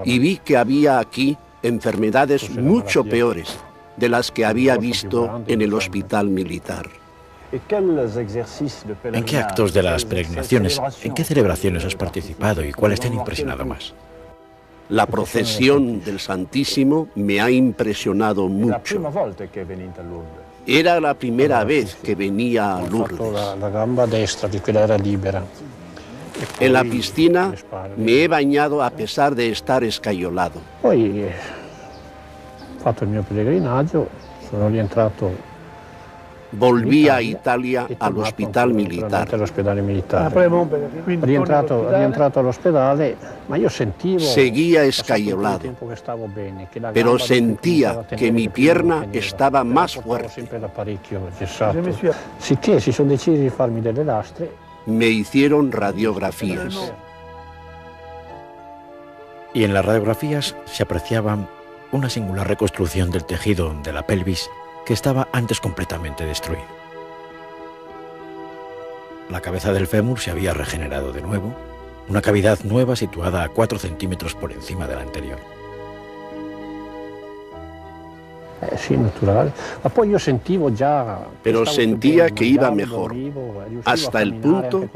y vi que había aquí enfermedades mucho peores de las que había visto en el hospital militar. ¿En qué actos de las peregrinaciones, en qué celebraciones has participado y cuáles te han impresionado más? La procesión del Santísimo me ha impresionado mucho. Era la primera vez que venía a Lourdes. La gamba destra, que quella era libera. En la piscina me he bañado a pesar de estar escayolado. Poi ho fatto il mio pellegrinaggio, sono rientrato. Volví a Italia al hospital militar. Rientrato all'ospedale, ma io sentivo. Seguía escayolado, pero sentía que mi pierna estaba más fuerte. Sicché si sono decisi di farmi delle lastre. Me hicieron radiografías. Y en las radiografías se apreciaba una singular reconstrucción del tejido de la pelvis que estaba antes completamente destruido. La cabeza del fémur se había regenerado de nuevo, una cavidad nueva situada a 4 centímetros por encima de la anterior. Sí, natural. Pero sentía que iba mejor, hasta el punto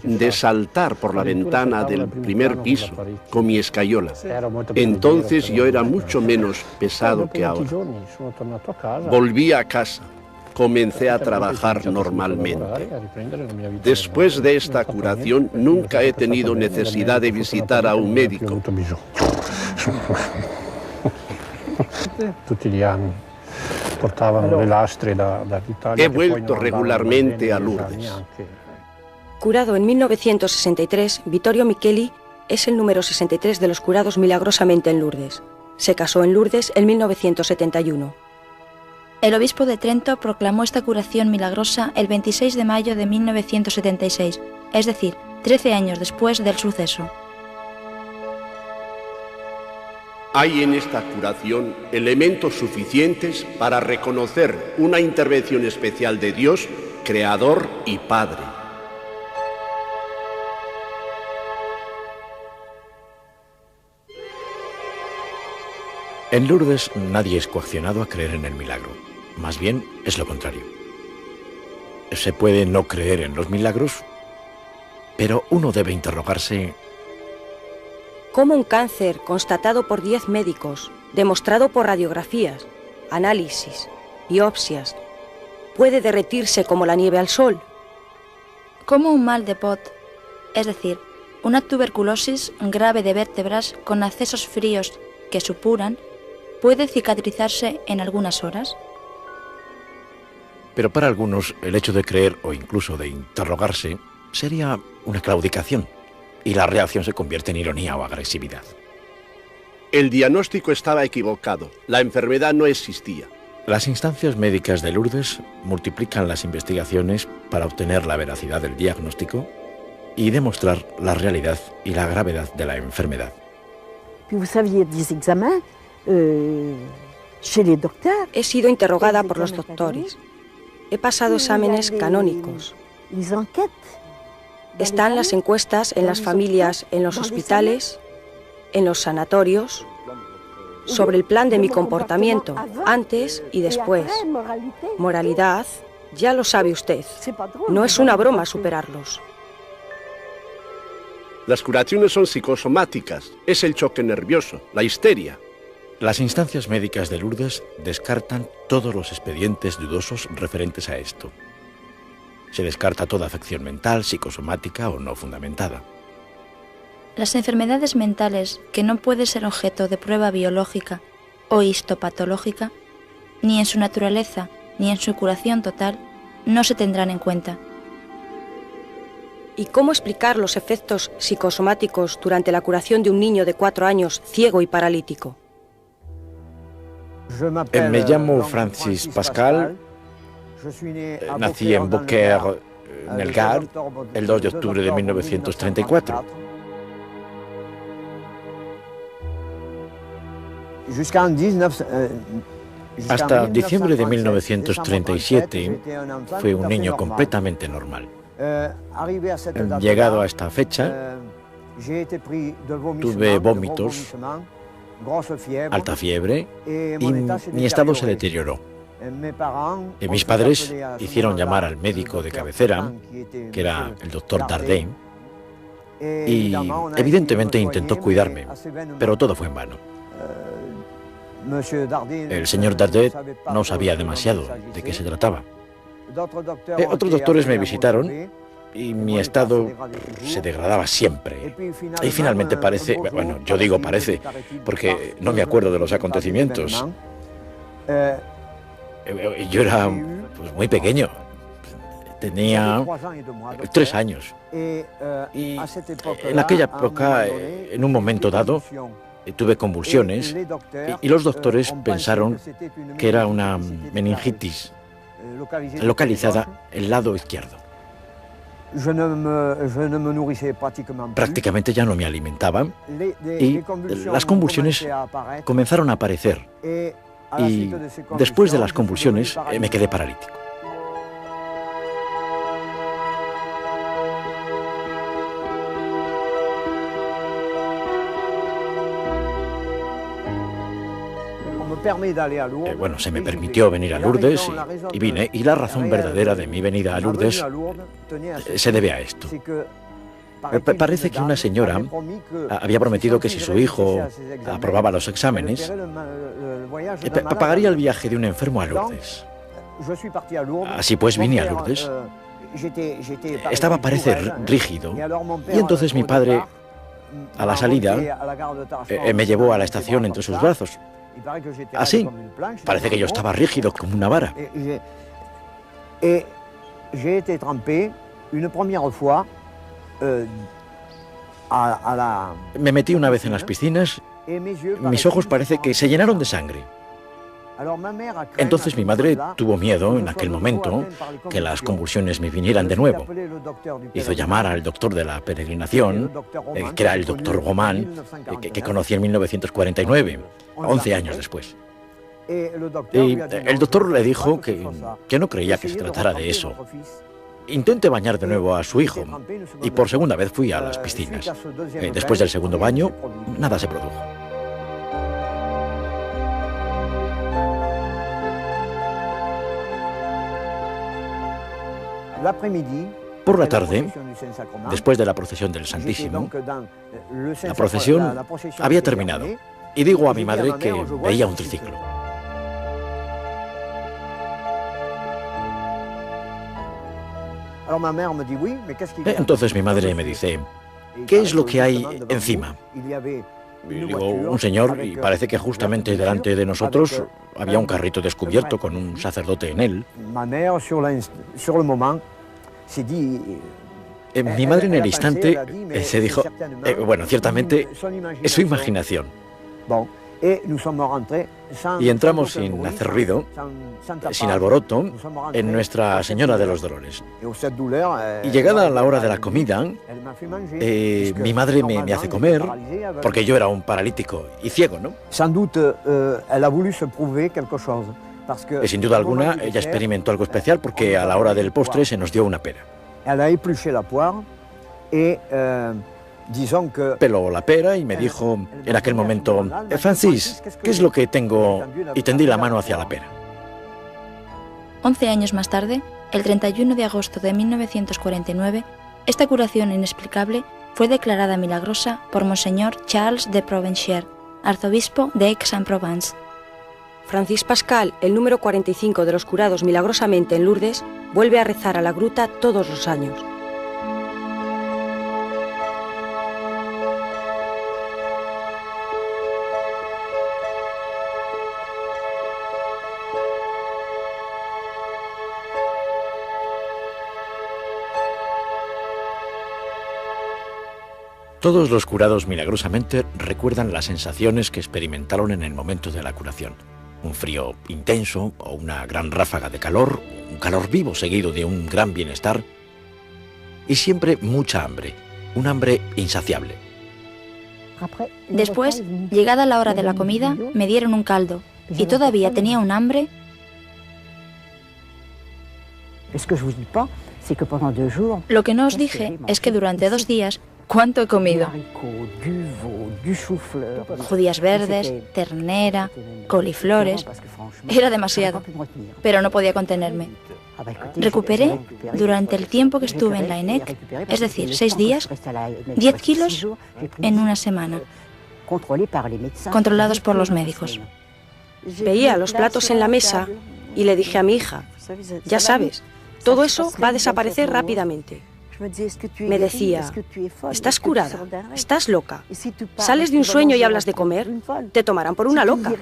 de saltar por la ventana del primer piso con mi escayola. Entonces yo era mucho menos pesado que ahora. Volví a casa, comencé a trabajar normalmente. Después de esta curación nunca he tenido necesidad de visitar a un médico. Tutti gli anni portavano le lastre dall'Italia. He vuelto regularmente a Lourdes. Curado en 1963, Vittorio Micheli es el número 63 de los curados milagrosamente en Lourdes. Se casó en Lourdes en 1971. El obispo de Trento proclamó esta curación milagrosa el 26 de mayo de 1976, es decir, 13 años después del suceso. Hay en esta curación elementos suficientes para reconocer una intervención especial de Dios, Creador y Padre. En Lourdes nadie es coaccionado a creer en el milagro. Más bien es lo contrario. Se puede no creer en los milagros, pero uno debe interrogarse: ¿cómo un cáncer constatado por 10 médicos, demostrado por radiografías, análisis, biopsias, puede derretirse como la nieve al sol? ¿Cómo un mal de Pot, es decir, Una tuberculosis grave de vértebras con accesos fríos que supuran puede cicatrizarse en algunas horas. Pero para algunos el hecho de creer o incluso de interrogarse sería una claudicación y la reacción se convierte en ironía o agresividad. El diagnóstico estaba equivocado. La enfermedad no existía. Las instancias médicas de Lourdes multiplican las investigaciones para obtener la veracidad del diagnóstico y demostrar la realidad y la gravedad de la enfermedad. He sido interrogada por los doctores. He pasado exámenes canónicos. Están las encuestas en las familias, en los hospitales, en los sanatorios, sobre el plan de mi comportamiento, antes y después. Moralidad, ya lo sabe usted. No es una broma superarlos. Las curaciones son psicosomáticas. Es el choque nervioso, la histeria. Las instancias médicas de Lourdes descartan todos los expedientes dudosos referentes a esto. Se descarta toda afección mental, psicosomática o no fundamentada. Las enfermedades mentales que no pueden ser objeto de prueba biológica o histopatológica, ni en su naturaleza ni en su curación total, no se tendrán en cuenta. ¿Y cómo explicar los efectos psicosomáticos durante la curación de un niño de 4 años ciego y paralítico? Me llamo Francis Pascal, nací en Beaucaire, en el Gard, el 2 de octubre de 1934. Hasta diciembre de 1937 fui un niño completamente normal. Llegado a esta fecha, tuve vómitos, alta fiebre y mi estado se deterioró. Mis padres hicieron llamar al médico de cabecera, que era el doctor Dardet, y evidentemente intentó cuidarme, pero todo fue en vano. El señor Dardet no sabía demasiado de qué se trataba. Otros doctores me visitaron y mi estado se degradaba siempre. Y finalmente parece, bueno, yo digo parece, porque no me acuerdo de los acontecimientos. Yo era pues, muy pequeño, tenía 3 años. Y en aquella época, en un momento dado, tuve convulsiones y los doctores pensaron que era una meningitis localizada en el lado izquierdo. Prácticamente ya no me alimentaban y las convulsiones comenzaron a aparecer y después de las convulsiones me quedé paralítico. Bueno, se me permitió venir a Lourdes y vine, y la razón verdadera de mi venida a Lourdes se debe a esto. Parece que una señora había prometido que si su hijo aprobaba los exámenes, pagaría el viaje de un enfermo a Lourdes. Así pues vine a Lourdes. Estaba, parece, rígido, y entonces mi padre, a la salida, me llevó a la estación entre sus brazos. Así, parece que yo estaba rígido como una vara. Me metí una vez en las piscinas, mis ojos parece que se llenaron de sangre. Entonces mi madre tuvo miedo en aquel momento que las convulsiones me vinieran de nuevo. Hizo llamar al doctor de la peregrinación, que era el doctor Roman, que conocí en 1949, 11 años después. Y el doctor le dijo que no creía que se tratara de eso. Intenté bañar de nuevo a su hijo y por segunda vez fui a las piscinas. Después del segundo baño, nada se produjo. Por la tarde, después de la procesión del Santísimo, la procesión había terminado y digo a mi madre que veía un triciclo. Entonces mi madre me dice, ¿qué es lo que hay encima? Y digo, un señor, y parece que justamente delante de nosotros había un carrito descubierto con un sacerdote en él. Mi madre en el instante se dijo, bueno, ciertamente es su imaginación. Y entramos sin hacer ruido, sin alboroto, en Nuestra Señora de los Dolores. Y llegada la hora de la comida, mi madre me hace comer, porque yo era un paralítico y ciego, ¿no? Y sin duda alguna, ella experimentó algo especial, porque a la hora del postre se nos dio una pera. Peló la pera y me dijo en aquel momento, Francis, ¿qué es lo que tengo? Y tendí la mano hacia la pera. 11 años más tarde, el 31 de agosto de 1949, esta curación inexplicable fue declarada milagrosa por Monseñor Charles de Provencher, arzobispo de Aix-en-Provence. Francis Pascal, el número 45 de los curados milagrosamente en Lourdes, vuelve a rezar a la gruta todos los años. Todos los curados milagrosamente recuerdan las sensaciones que experimentaron en el momento de la curación. Un frío intenso o una gran ráfaga de calor, un calor vivo seguido de un gran bienestar y siempre mucha hambre, un hambre insaciable. Después, llegada la hora de la comida, me dieron un caldo y todavía tenía un hambre. Lo que no os dije es que durante 2 días, ¿cuánto he comido? Judías verdes, ternera, coliflores. Era demasiado, pero no podía contenerme. Recuperé, durante el tiempo que estuve en la ENEC, es decir, 6 días, 10 kilos en una semana, controlados por los médicos. Veía los platos en la mesa y le dije a mi hija, ya sabes, todo eso va a desaparecer rápidamente. Me decía, ¿estás curada? ¿Estás loca? ¿Sales de un sueño y hablas de comer? Te tomarán por una loca.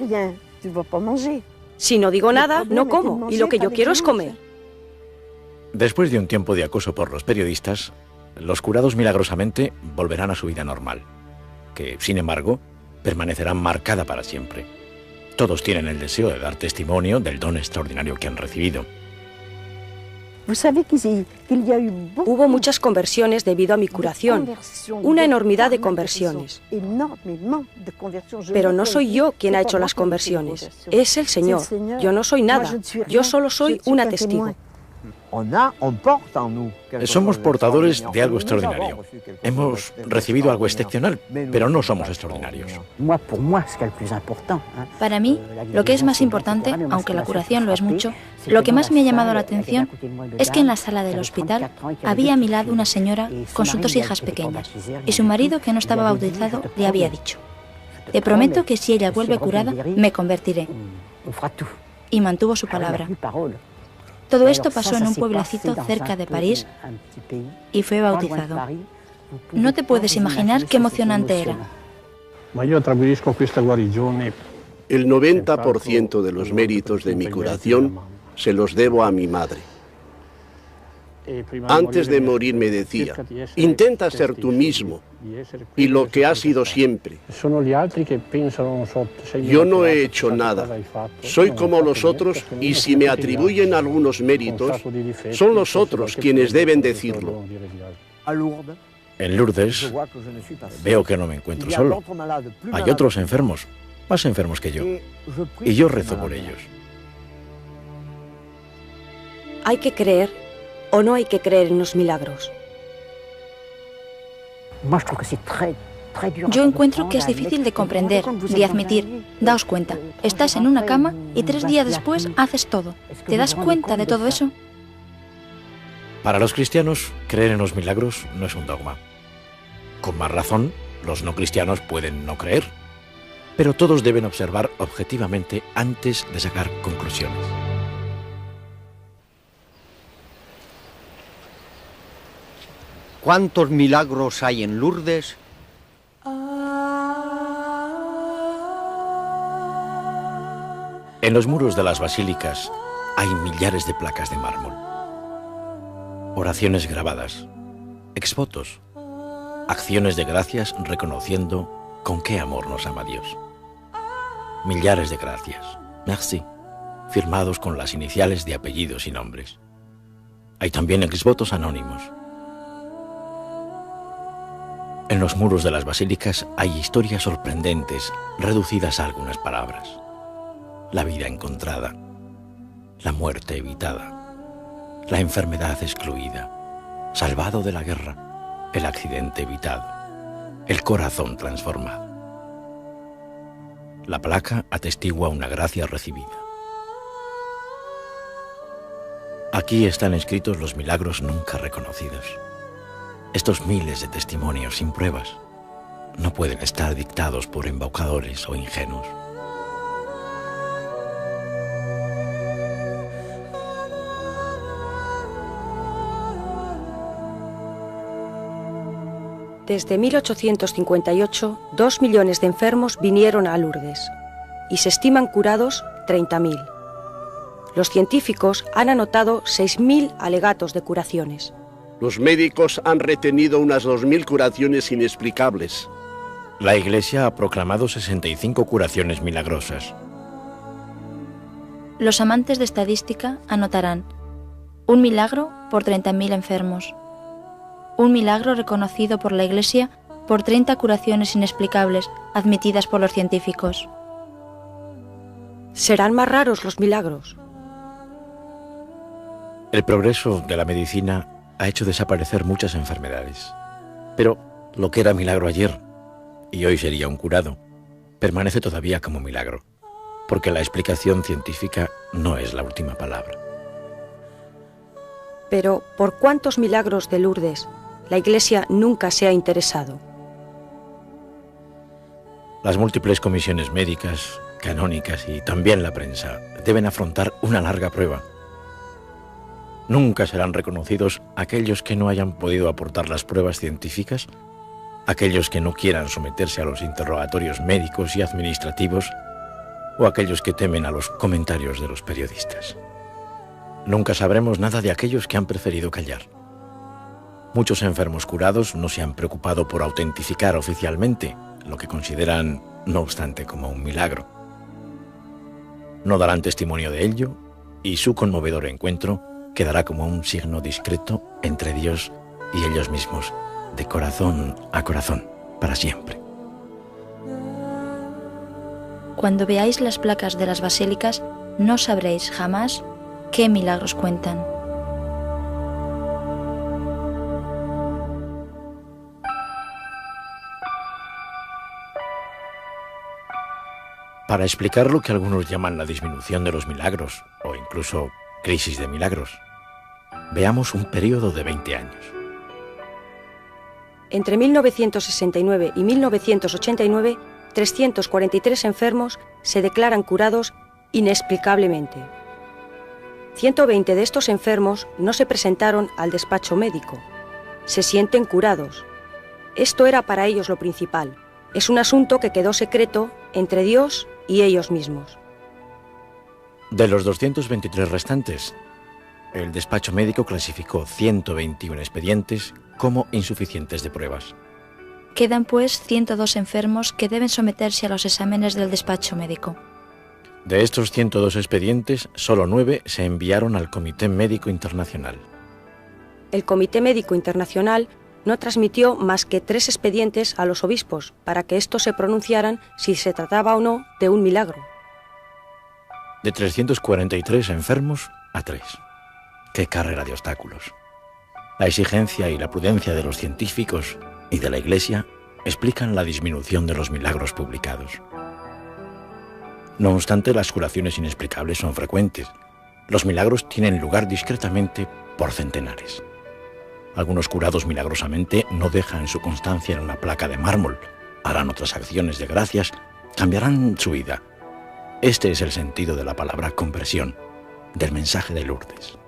Si no digo nada, no como, y lo que yo quiero es comer. Después de un tiempo de acoso por los periodistas, los curados milagrosamente volverán a su vida normal, que, sin embargo, permanecerá marcada para siempre. Todos tienen el deseo de dar testimonio del don extraordinario que han recibido. Hubo muchas conversiones debido a mi curación, una enormidad de conversiones. Pero no soy yo quien ha hecho las conversiones, es el Señor. Yo no soy nada, yo solo soy una testigo. Somos portadores de algo extraordinario. Hemos recibido algo excepcional, pero no somos extraordinarios. Para mí, lo que es más importante, aunque la curación lo es mucho, lo que más me ha llamado la atención es que en la sala del hospital había a mi lado una señora con sus 2 hijas pequeñas, y su marido, que no estaba bautizado, le había dicho: te prometo que si ella vuelve curada, me convertiré. Y mantuvo su palabra. Todo esto pasó en un pueblecito cerca de París y fue bautizado. No te puedes imaginar qué emocionante era. El 90% de los méritos de mi curación se los debo a mi madre. Antes de morir me decía, intenta ser tú mismo y lo que has sido siempre. Yo no he hecho nada, soy como los otros y si me atribuyen algunos méritos, son los otros quienes deben decirlo. En Lourdes veo que no me encuentro solo. Hay otros enfermos, más enfermos que yo, y yo rezo por ellos. Hay que creer o no hay que creer en los milagros. Yo encuentro que es difícil de comprender, de admitir. Daos cuenta, estás en una cama y 3 días después haces todo. ¿Te das cuenta de todo eso? Para los cristianos, creer en los milagros no es un dogma. Con más razón, los no cristianos pueden no creer, pero todos deben observar objetivamente antes de sacar conclusiones. ¿Cuántos milagros hay en Lourdes? En los muros de las basílicas hay millares de placas de mármol, oraciones grabadas, exvotos, acciones de gracias reconociendo con qué amor nos ama Dios. Millares de gracias, merci, firmados con las iniciales de apellidos y nombres. Hay también exvotos anónimos. En los muros de las basílicas hay historias sorprendentes reducidas a algunas palabras. La vida encontrada, la muerte evitada, la enfermedad excluida, salvado de la guerra, el accidente evitado, el corazón transformado. La placa atestigua una gracia recibida. Aquí están escritos los milagros nunca reconocidos. Estos miles de testimonios sin pruebas no pueden estar dictados por embaucadores o ingenuos. Desde 1858, 2 millones de enfermos vinieron a Lourdes y se estiman curados 30.000. Los científicos han anotado 6.000 alegatos de curaciones. Los médicos han retenido unas 2.000 curaciones inexplicables. La Iglesia ha proclamado 65 curaciones milagrosas. Los amantes de estadística anotarán un milagro por 30.000 enfermos. Un milagro reconocido por la Iglesia por 30 curaciones inexplicables admitidas por los científicos. ¿Serán más raros los milagros? El progreso de la medicina ha hecho desaparecer muchas enfermedades. Pero lo que era milagro ayer, y hoy sería un curado, permanece todavía como milagro, porque la explicación científica no es la última palabra. Pero, ¿por cuántos milagros de Lourdes la Iglesia nunca se ha interesado? Las múltiples comisiones médicas, canónicas y también la prensa deben afrontar una larga prueba. Nunca serán reconocidos aquellos que no hayan podido aportar las pruebas científicas, aquellos que no quieran someterse a los interrogatorios médicos y administrativos, o aquellos que temen a los comentarios de los periodistas. Nunca sabremos nada de aquellos que han preferido callar. Muchos enfermos curados no se han preocupado por autentificar oficialmente lo que consideran, no obstante, como un milagro. No darán testimonio de ello y su conmovedor encuentro quedará como un signo discreto entre Dios y ellos mismos, de corazón a corazón, para siempre. Cuando veáis las placas de las basílicas, no sabréis jamás qué milagros cuentan. Para explicar lo que algunos llaman la disminución de los milagros, o incluso crisis de milagros, veamos un periodo de 20 años. Entre 1969 y 1989, 343 enfermos se declaran curados inexplicablemente. 120 de estos enfermos no se presentaron al despacho médico. Se sienten curados. Esto era para ellos lo principal. Es un asunto que quedó secreto entre Dios y ellos mismos. De los 223 restantes, el despacho médico clasificó 121 expedientes como insuficientes de pruebas. Quedan pues 102 enfermos que deben someterse a los exámenes del despacho médico. De estos 102 expedientes, solo 9 se enviaron al Comité Médico Internacional. El Comité Médico Internacional no transmitió más que 3 expedientes a los obispos para que estos se pronunciaran si se trataba o no de un milagro. De 343 enfermos a 3. ¡Qué carrera de obstáculos! La exigencia y la prudencia de los científicos y de la Iglesia explican la disminución de los milagros publicados. No obstante, las curaciones inexplicables son frecuentes. Los milagros tienen lugar discretamente por centenares. Algunos curados milagrosamente no dejan su constancia en una placa de mármol, harán otras acciones de gracias, cambiarán su vida. Este es el sentido de la palabra conversión, del mensaje de Lourdes.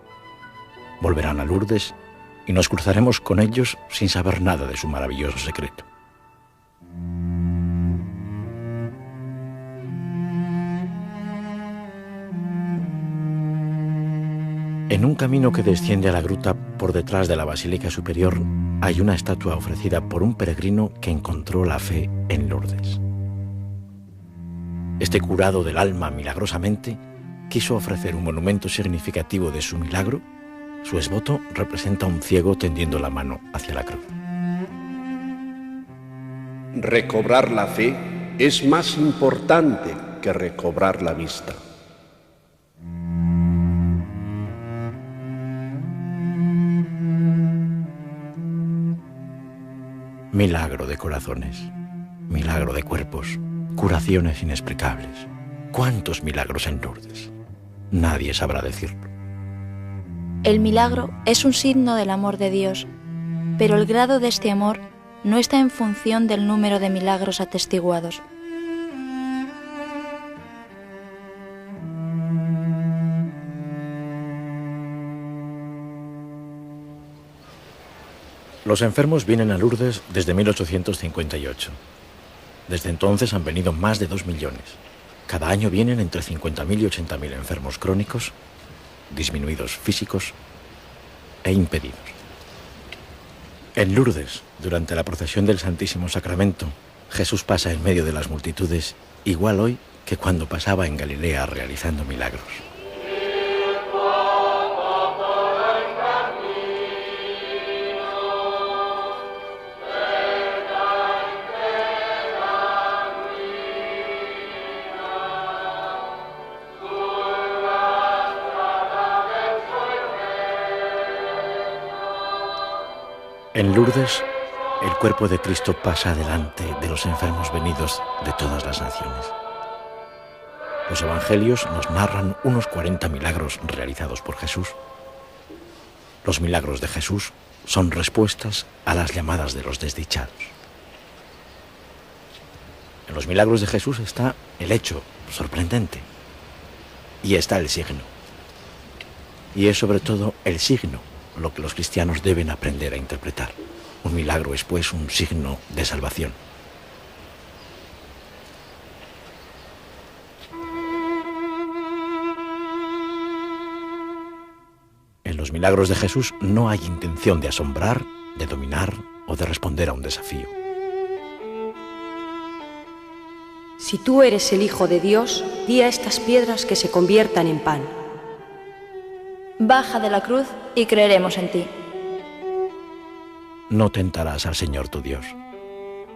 Volverán a Lourdes y nos cruzaremos con ellos sin saber nada de su maravilloso secreto. En un camino que desciende a la gruta por detrás de la Basílica Superior hay una estatua ofrecida por un peregrino que encontró la fe en Lourdes. Este curado del alma milagrosamente quiso ofrecer un monumento significativo de su milagro. Su esboto representa a un ciego tendiendo la mano hacia la cruz. Recobrar la fe es más importante que recobrar la vista. Milagro de corazones, milagro de cuerpos, curaciones inexplicables. ¿Cuántos milagros en Lourdes? Nadie sabrá decirlo. El milagro es un signo del amor de Dios, pero el grado de este amor no está en función del número de milagros atestiguados. Los enfermos vienen a Lourdes desde 1858. Desde entonces han venido más de 2 millones. Cada año vienen entre 50.000 y 80.000 enfermos crónicos, disminuidos físicos e impedidos. En Lourdes, durante la procesión del Santísimo Sacramento, Jesús pasa en medio de las multitudes, igual hoy que cuando pasaba en Galilea realizando milagros. En Lourdes, el cuerpo de Cristo pasa delante de los enfermos venidos de todas las naciones. Los evangelios nos narran unos 40 milagros realizados por Jesús. Los milagros de Jesús son respuestas a las llamadas de los desdichados. En los milagros de Jesús está el hecho sorprendente y está el signo. Y es sobre todo el signo lo que los cristianos deben aprender a interpretar. Un milagro es, pues, un signo de salvación. En los milagros de Jesús no hay intención de asombrar, de dominar o de responder a un desafío. Si tú eres el Hijo de Dios, di a estas piedras que se conviertan en pan. Baja de la cruz y creeremos en ti. No tentarás al Señor tu Dios.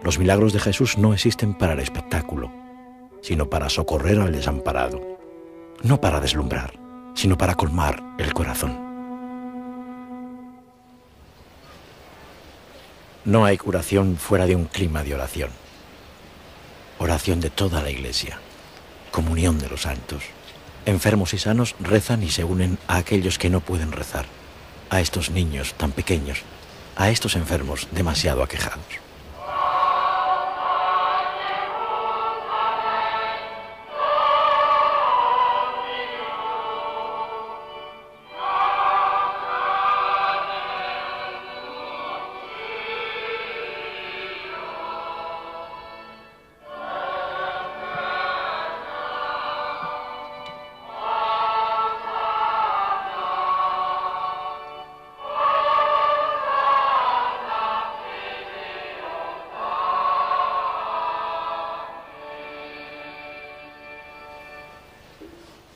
Los milagros de Jesús no existen para el espectáculo, sino para socorrer al desamparado. No para deslumbrar, sino para colmar el corazón. No hay curación fuera de un clima de oración. Oración de toda la Iglesia, comunión de los santos. Enfermos y sanos rezan y se unen a aquellos que no pueden rezar, a estos niños tan pequeños, a estos enfermos demasiado aquejados.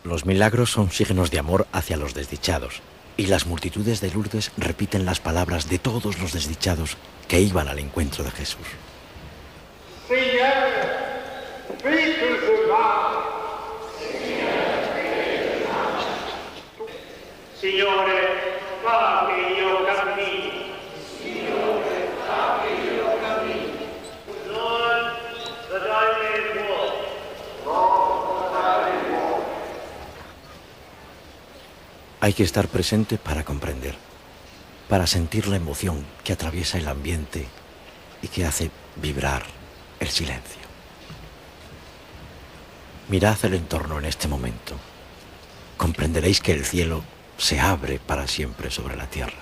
Los milagros son signos de amor hacia los desdichados, y las multitudes de Lourdes repiten las palabras de todos los desdichados que iban al encuentro de Jesús. Hay que estar presente para comprender, para sentir la emoción que atraviesa el ambiente y que hace vibrar el silencio. Mirad el entorno en este momento. Comprenderéis que el cielo se abre para siempre sobre la tierra.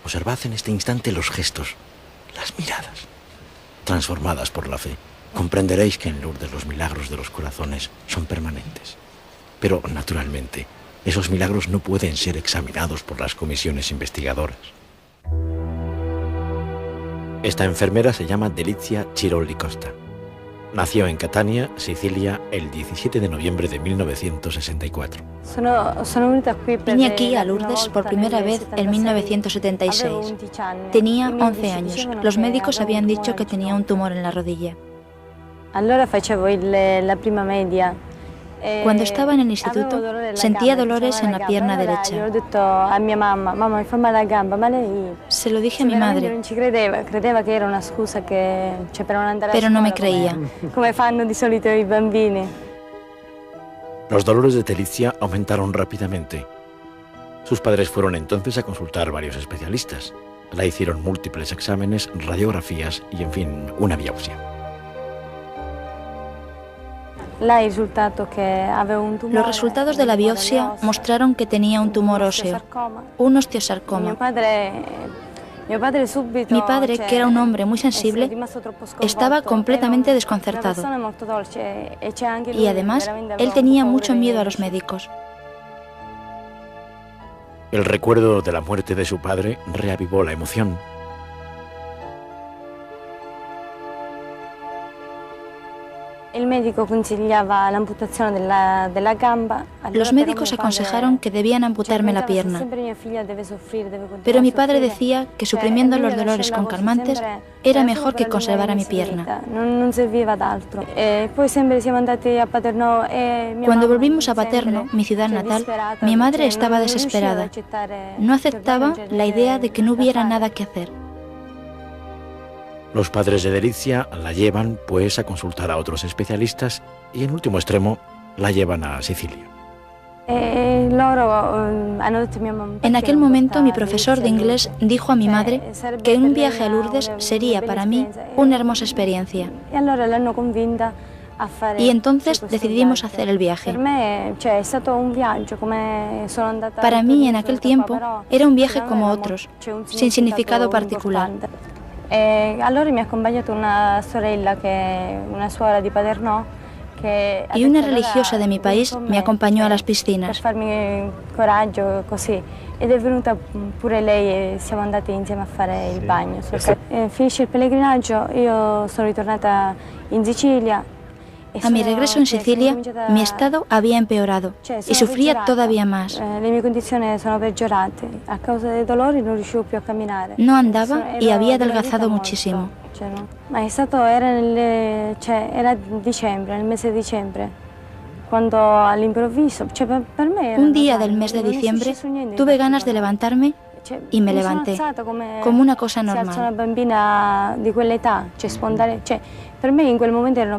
Observad en este instante los gestos, las miradas. Transformadas por la fe, comprenderéis que en Lourdes los milagros de los corazones son permanentes. Pero, naturalmente, esos milagros no pueden ser examinados por las comisiones investigadoras. Esta enfermera se llama Delizia Cirolli Costa. Nació en Catania, Sicilia, el 17 de noviembre de 1964. Vine aquí a Lourdes por primera vez en 1976. Tenía 11 años. Los médicos habían dicho que tenía un tumor en la rodilla. Cuando estaba en el instituto, sentía dolores en la pierna derecha. Se lo dije a mi madre, pero no me creía. Los dolores de Delizia aumentaron rápidamente. Sus padres fueron entonces a consultar varios especialistas. La hicieron múltiples exámenes, radiografías y, en fin, una biopsia. Los resultados de la biopsia mostraron que tenía un tumor óseo, un osteosarcoma. Mi padre, que era un hombre muy sensible, estaba completamente desconcertado. Y además, él tenía mucho miedo a los médicos. El recuerdo de la muerte de su padre reavivó la emoción. Los médicos aconsejaron que debían amputarme la pierna, pero mi padre decía que suprimiendo los dolores con calmantes era mejor que conservara mi pierna. Cuando volvimos a Paterno, mi ciudad natal, mi madre estaba desesperada. No aceptaba la idea de que no hubiera nada que hacer. Los padres de Delizia la llevan, pues, a consultar a otros especialistas y, en último extremo, la llevan a Sicilia. En aquel momento, mi profesor de inglés dijo a mi madre que un viaje a Lourdes sería para mí una hermosa experiencia. Y entonces decidimos hacer el viaje. Para mí, en aquel tiempo, era un viaje como otros, sin significado particular. Y una religiosa de mi país me acompañó a las piscinas. A mi regreso en Sicilia, mi estado había empeorado y sufría todavía más. No andaba y había adelgazado muchísimo. Un día del mes de diciembre tuve ganas de levantarme y me levanté, como una cosa normal. Per me in quel momento erano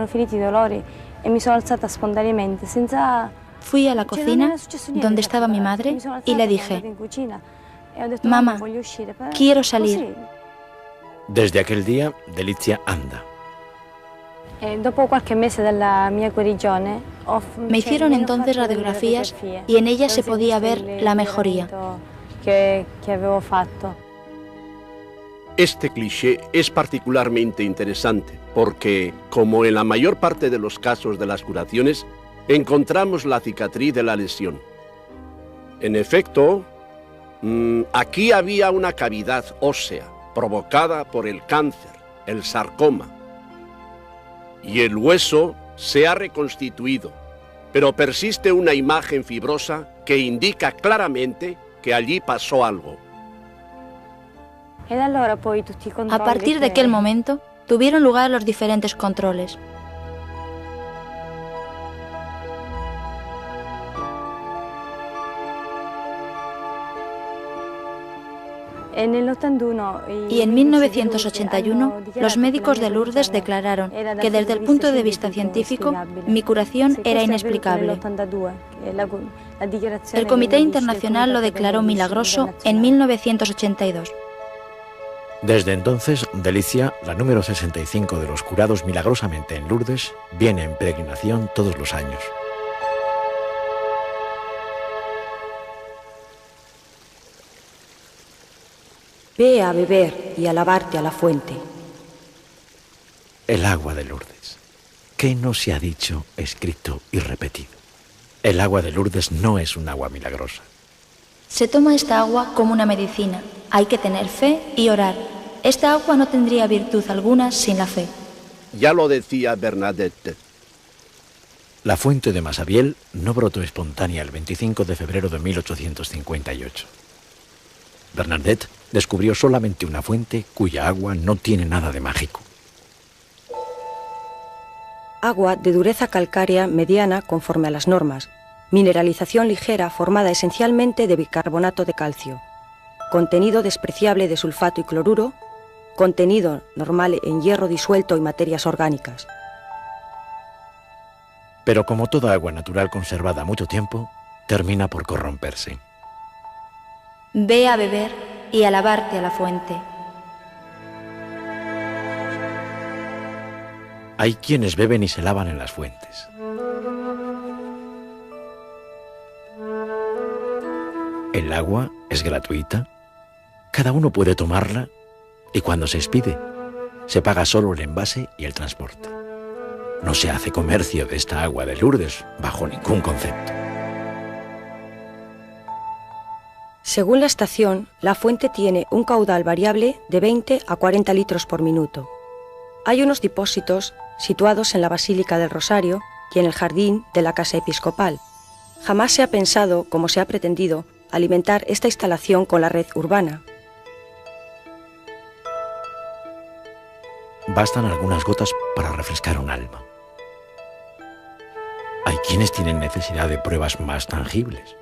finiti i dolori e mi sono alzata spontaneamente, senza... Fui a la cocina, donde estaba mi madre, y le dije, mamá, quiero salir. Desde aquel día, Delizia anda. Me hicieron entonces radiografías y en ellas se podía ver la mejoría. Que avevo fatto. Este cliché es particularmente interesante porque, como en la mayor parte de los casos de las curaciones, encontramos la cicatriz de la lesión. En efecto, aquí había una cavidad ósea provocada por el cáncer, el sarcoma, y el hueso se ha reconstituido, pero persiste una imagen fibrosa que indica claramente que allí pasó algo. A partir de aquel momento, tuvieron lugar los diferentes controles. Y en 1981, los médicos de Lourdes declararon que desde el punto de vista científico, mi curación era inexplicable. El Comité Internacional lo declaró milagroso en 1982. Desde entonces, Delizia, la número 65 de los curados milagrosamente en Lourdes, viene en peregrinación todos los años. Ve a beber y a lavarte a la fuente. El agua de Lourdes. ¿Qué no se ha dicho, escrito y repetido? El agua de Lourdes no es un agua milagrosa. Se toma esta agua como una medicina. Hay que tener fe y orar. Esta agua no tendría virtud alguna sin la fe. Ya lo decía Bernadette. La fuente de Massabielle no brotó espontánea el 25 de febrero de 1858. Bernadette descubrió solamente una fuente cuya agua no tiene nada de mágico. Agua de dureza calcárea mediana conforme a las normas, mineralización ligera formada esencialmente de bicarbonato de calcio, contenido despreciable de sulfato y cloruro, contenido normal en hierro disuelto y materias orgánicas. Pero como toda agua natural conservada mucho tiempo, termina por corromperse. Ve a beber y a lavarte a la fuente. Hay quienes beben y se lavan en las fuentes. El agua es gratuita, cada uno puede tomarla y cuando se expide, se paga solo el envase y el transporte. No se hace comercio de esta agua de Lourdes bajo ningún concepto. Según la estación, la fuente tiene un caudal variable de 20 a 40 litros por minuto. Hay unos depósitos situados en la Basílica del Rosario y en el jardín de la Casa Episcopal. Jamás se ha pensado, como se ha pretendido, alimentar esta instalación con la red urbana. Bastan algunas gotas para refrescar un alma. Hay quienes tienen necesidad de pruebas más tangibles.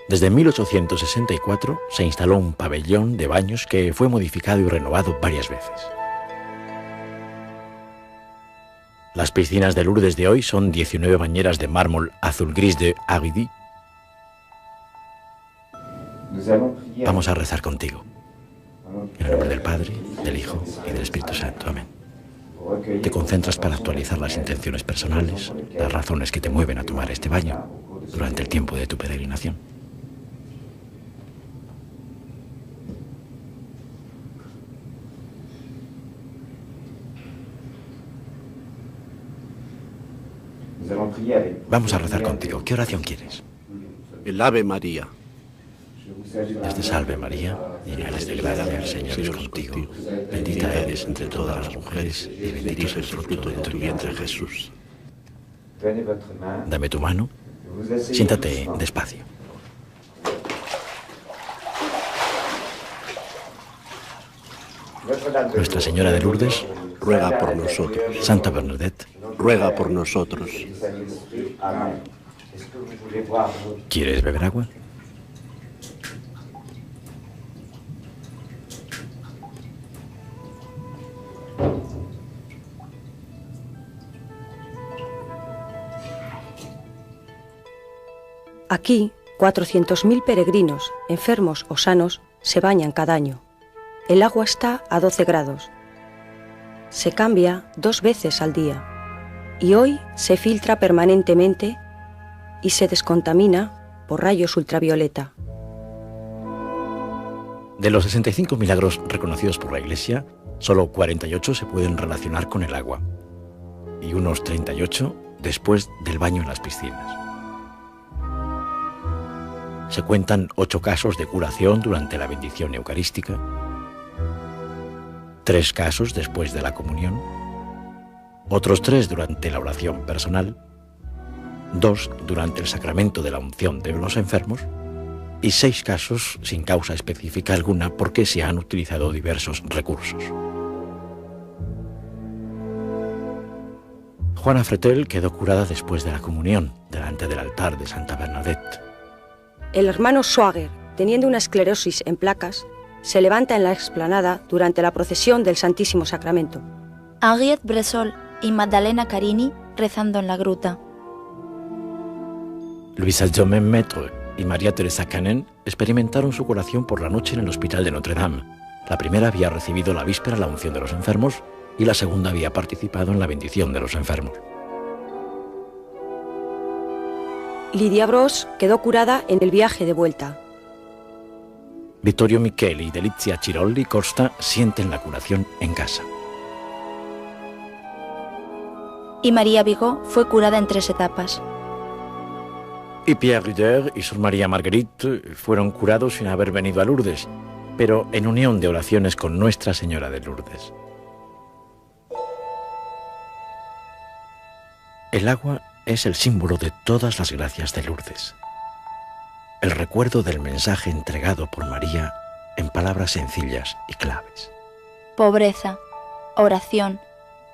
Desde 1864 se instaló un pabellón de baños que fue modificado y renovado varias veces. Las piscinas de Lourdes de hoy son 19 bañeras de mármol azul gris de Arridy. Vamos a rezar contigo. En el nombre del Padre, del Hijo y del Espíritu Santo. Amén. Te concentras para actualizar las intenciones personales, las razones que te mueven a tomar este baño durante el tiempo de tu peregrinación. Vamos a rezar contigo. ¿Qué oración quieres? El Ave María. Dios te salve María, llena eres de gracia, el Señor es contigo. Bendita eres entre todas las mujeres y bendito es el fruto de tu vientre Jesús. Dame tu mano. Siéntate despacio. Nuestra Señora de Lourdes, ruega por nosotros. Santa Bernadette, ruega por nosotros. ¿Quieres beber agua? Aquí, 400.000 peregrinos, enfermos o sanos, se bañan cada año. El agua está a 12 grados. Se cambia 2 veces al día. Y hoy se filtra permanentemente y se descontamina por rayos ultravioleta. De los 65 milagros reconocidos por la Iglesia, solo 48 se pueden relacionar con el agua. Y unos 38 después del baño en las piscinas. Se cuentan 8 casos de curación durante la bendición eucarística, 3 casos después de la comunión, otros 3 durante la oración personal, 2 durante el sacramento de la unción de los enfermos y 6 casos sin causa específica alguna porque se han utilizado diversos recursos. Juana Fretel quedó curada después de la comunión, delante del altar de Santa Bernadette. El hermano Schwager, teniendo una esclerosis en placas, se levanta en la explanada durante la procesión del Santísimo Sacramento. Henriette Bressol y Magdalena Carini rezando en la gruta. Luisa Domaine Maître y María Teresa Canen experimentaron su curación por la noche en el Hospital de Notre Dame. La primera había recibido la víspera la unción de los enfermos y la segunda había participado en la bendición de los enfermos. Lydia Bross quedó curada en el viaje de vuelta. Vittorio Micheli y Delizia Cirolli Costa sienten la curación en casa. Y María Vigo fue curada en 3 etapas. Y Pierre Ruder y Sor María Marguerite fueron curados sin haber venido a Lourdes, pero en unión de oraciones con Nuestra Señora de Lourdes. El agua es el símbolo de todas las gracias de Lourdes. El recuerdo del mensaje entregado por María en palabras sencillas y claves. Pobreza, oración,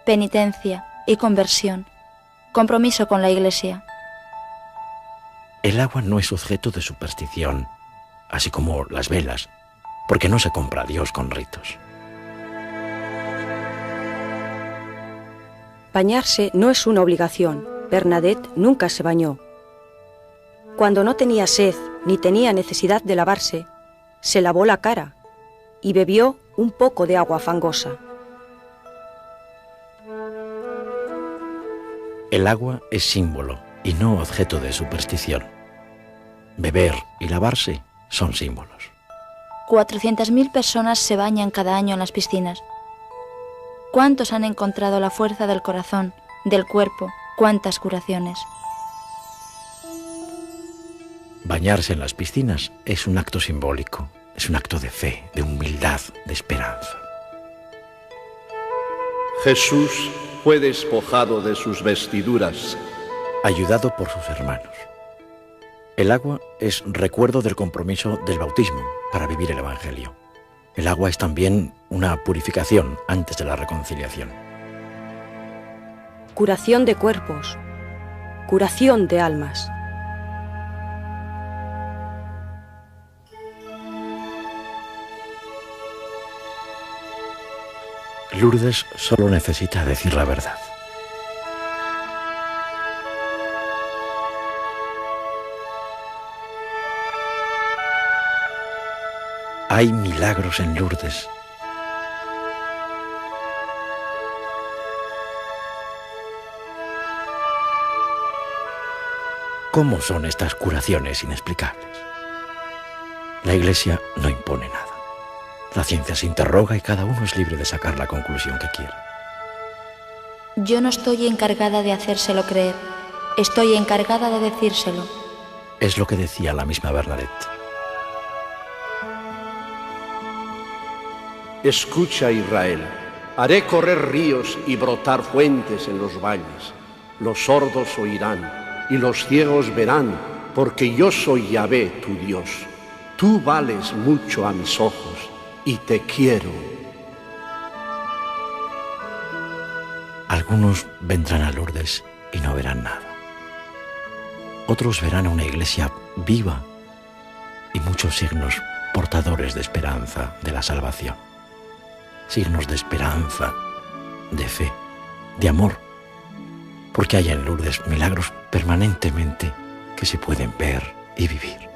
penitencia y conversión. Compromiso con la Iglesia. El agua no es objeto de superstición, así como las velas, porque no se compra a Dios con ritos. Bañarse no es una obligación. Bernadette nunca se bañó. Cuando no tenía sed ni tenía necesidad de lavarse, se lavó la cara y bebió un poco de agua fangosa. El agua es símbolo y no objeto de superstición. Beber y lavarse son símbolos. 400.000 personas se bañan cada año en las piscinas. ¿Cuántos han encontrado la fuerza del corazón, del cuerpo? ¿Cuántas curaciones? Bañarse en las piscinas es un acto simbólico, es un acto de fe, de humildad, de esperanza. Jesús fue despojado de sus vestiduras, ayudado por sus hermanos. El agua es recuerdo del compromiso del bautismo para vivir el Evangelio. El agua es también una purificación antes de la reconciliación. Curación de cuerpos, curación de almas. Lourdes solo necesita decir la verdad. Hay milagros en Lourdes. ¿Cómo son estas curaciones inexplicables? La Iglesia no impone nada. La ciencia se interroga y cada uno es libre de sacar la conclusión que quiera. Yo no estoy encargada de hacérselo creer. Estoy encargada de decírselo. Es lo que decía la misma Bernadette. Escucha, Israel, haré correr ríos y brotar fuentes en los valles. Los sordos oirán y los ciegos verán, porque yo soy Yahvé, tu Dios. Tú vales mucho a mis ojos y te quiero. Algunos vendrán a Lourdes y no verán nada. Otros verán a una iglesia viva y muchos signos portadores de esperanza de la salvación. Signos de esperanza, de fe, de amor, porque hay en Lourdes milagros permanentemente que se pueden ver y vivir.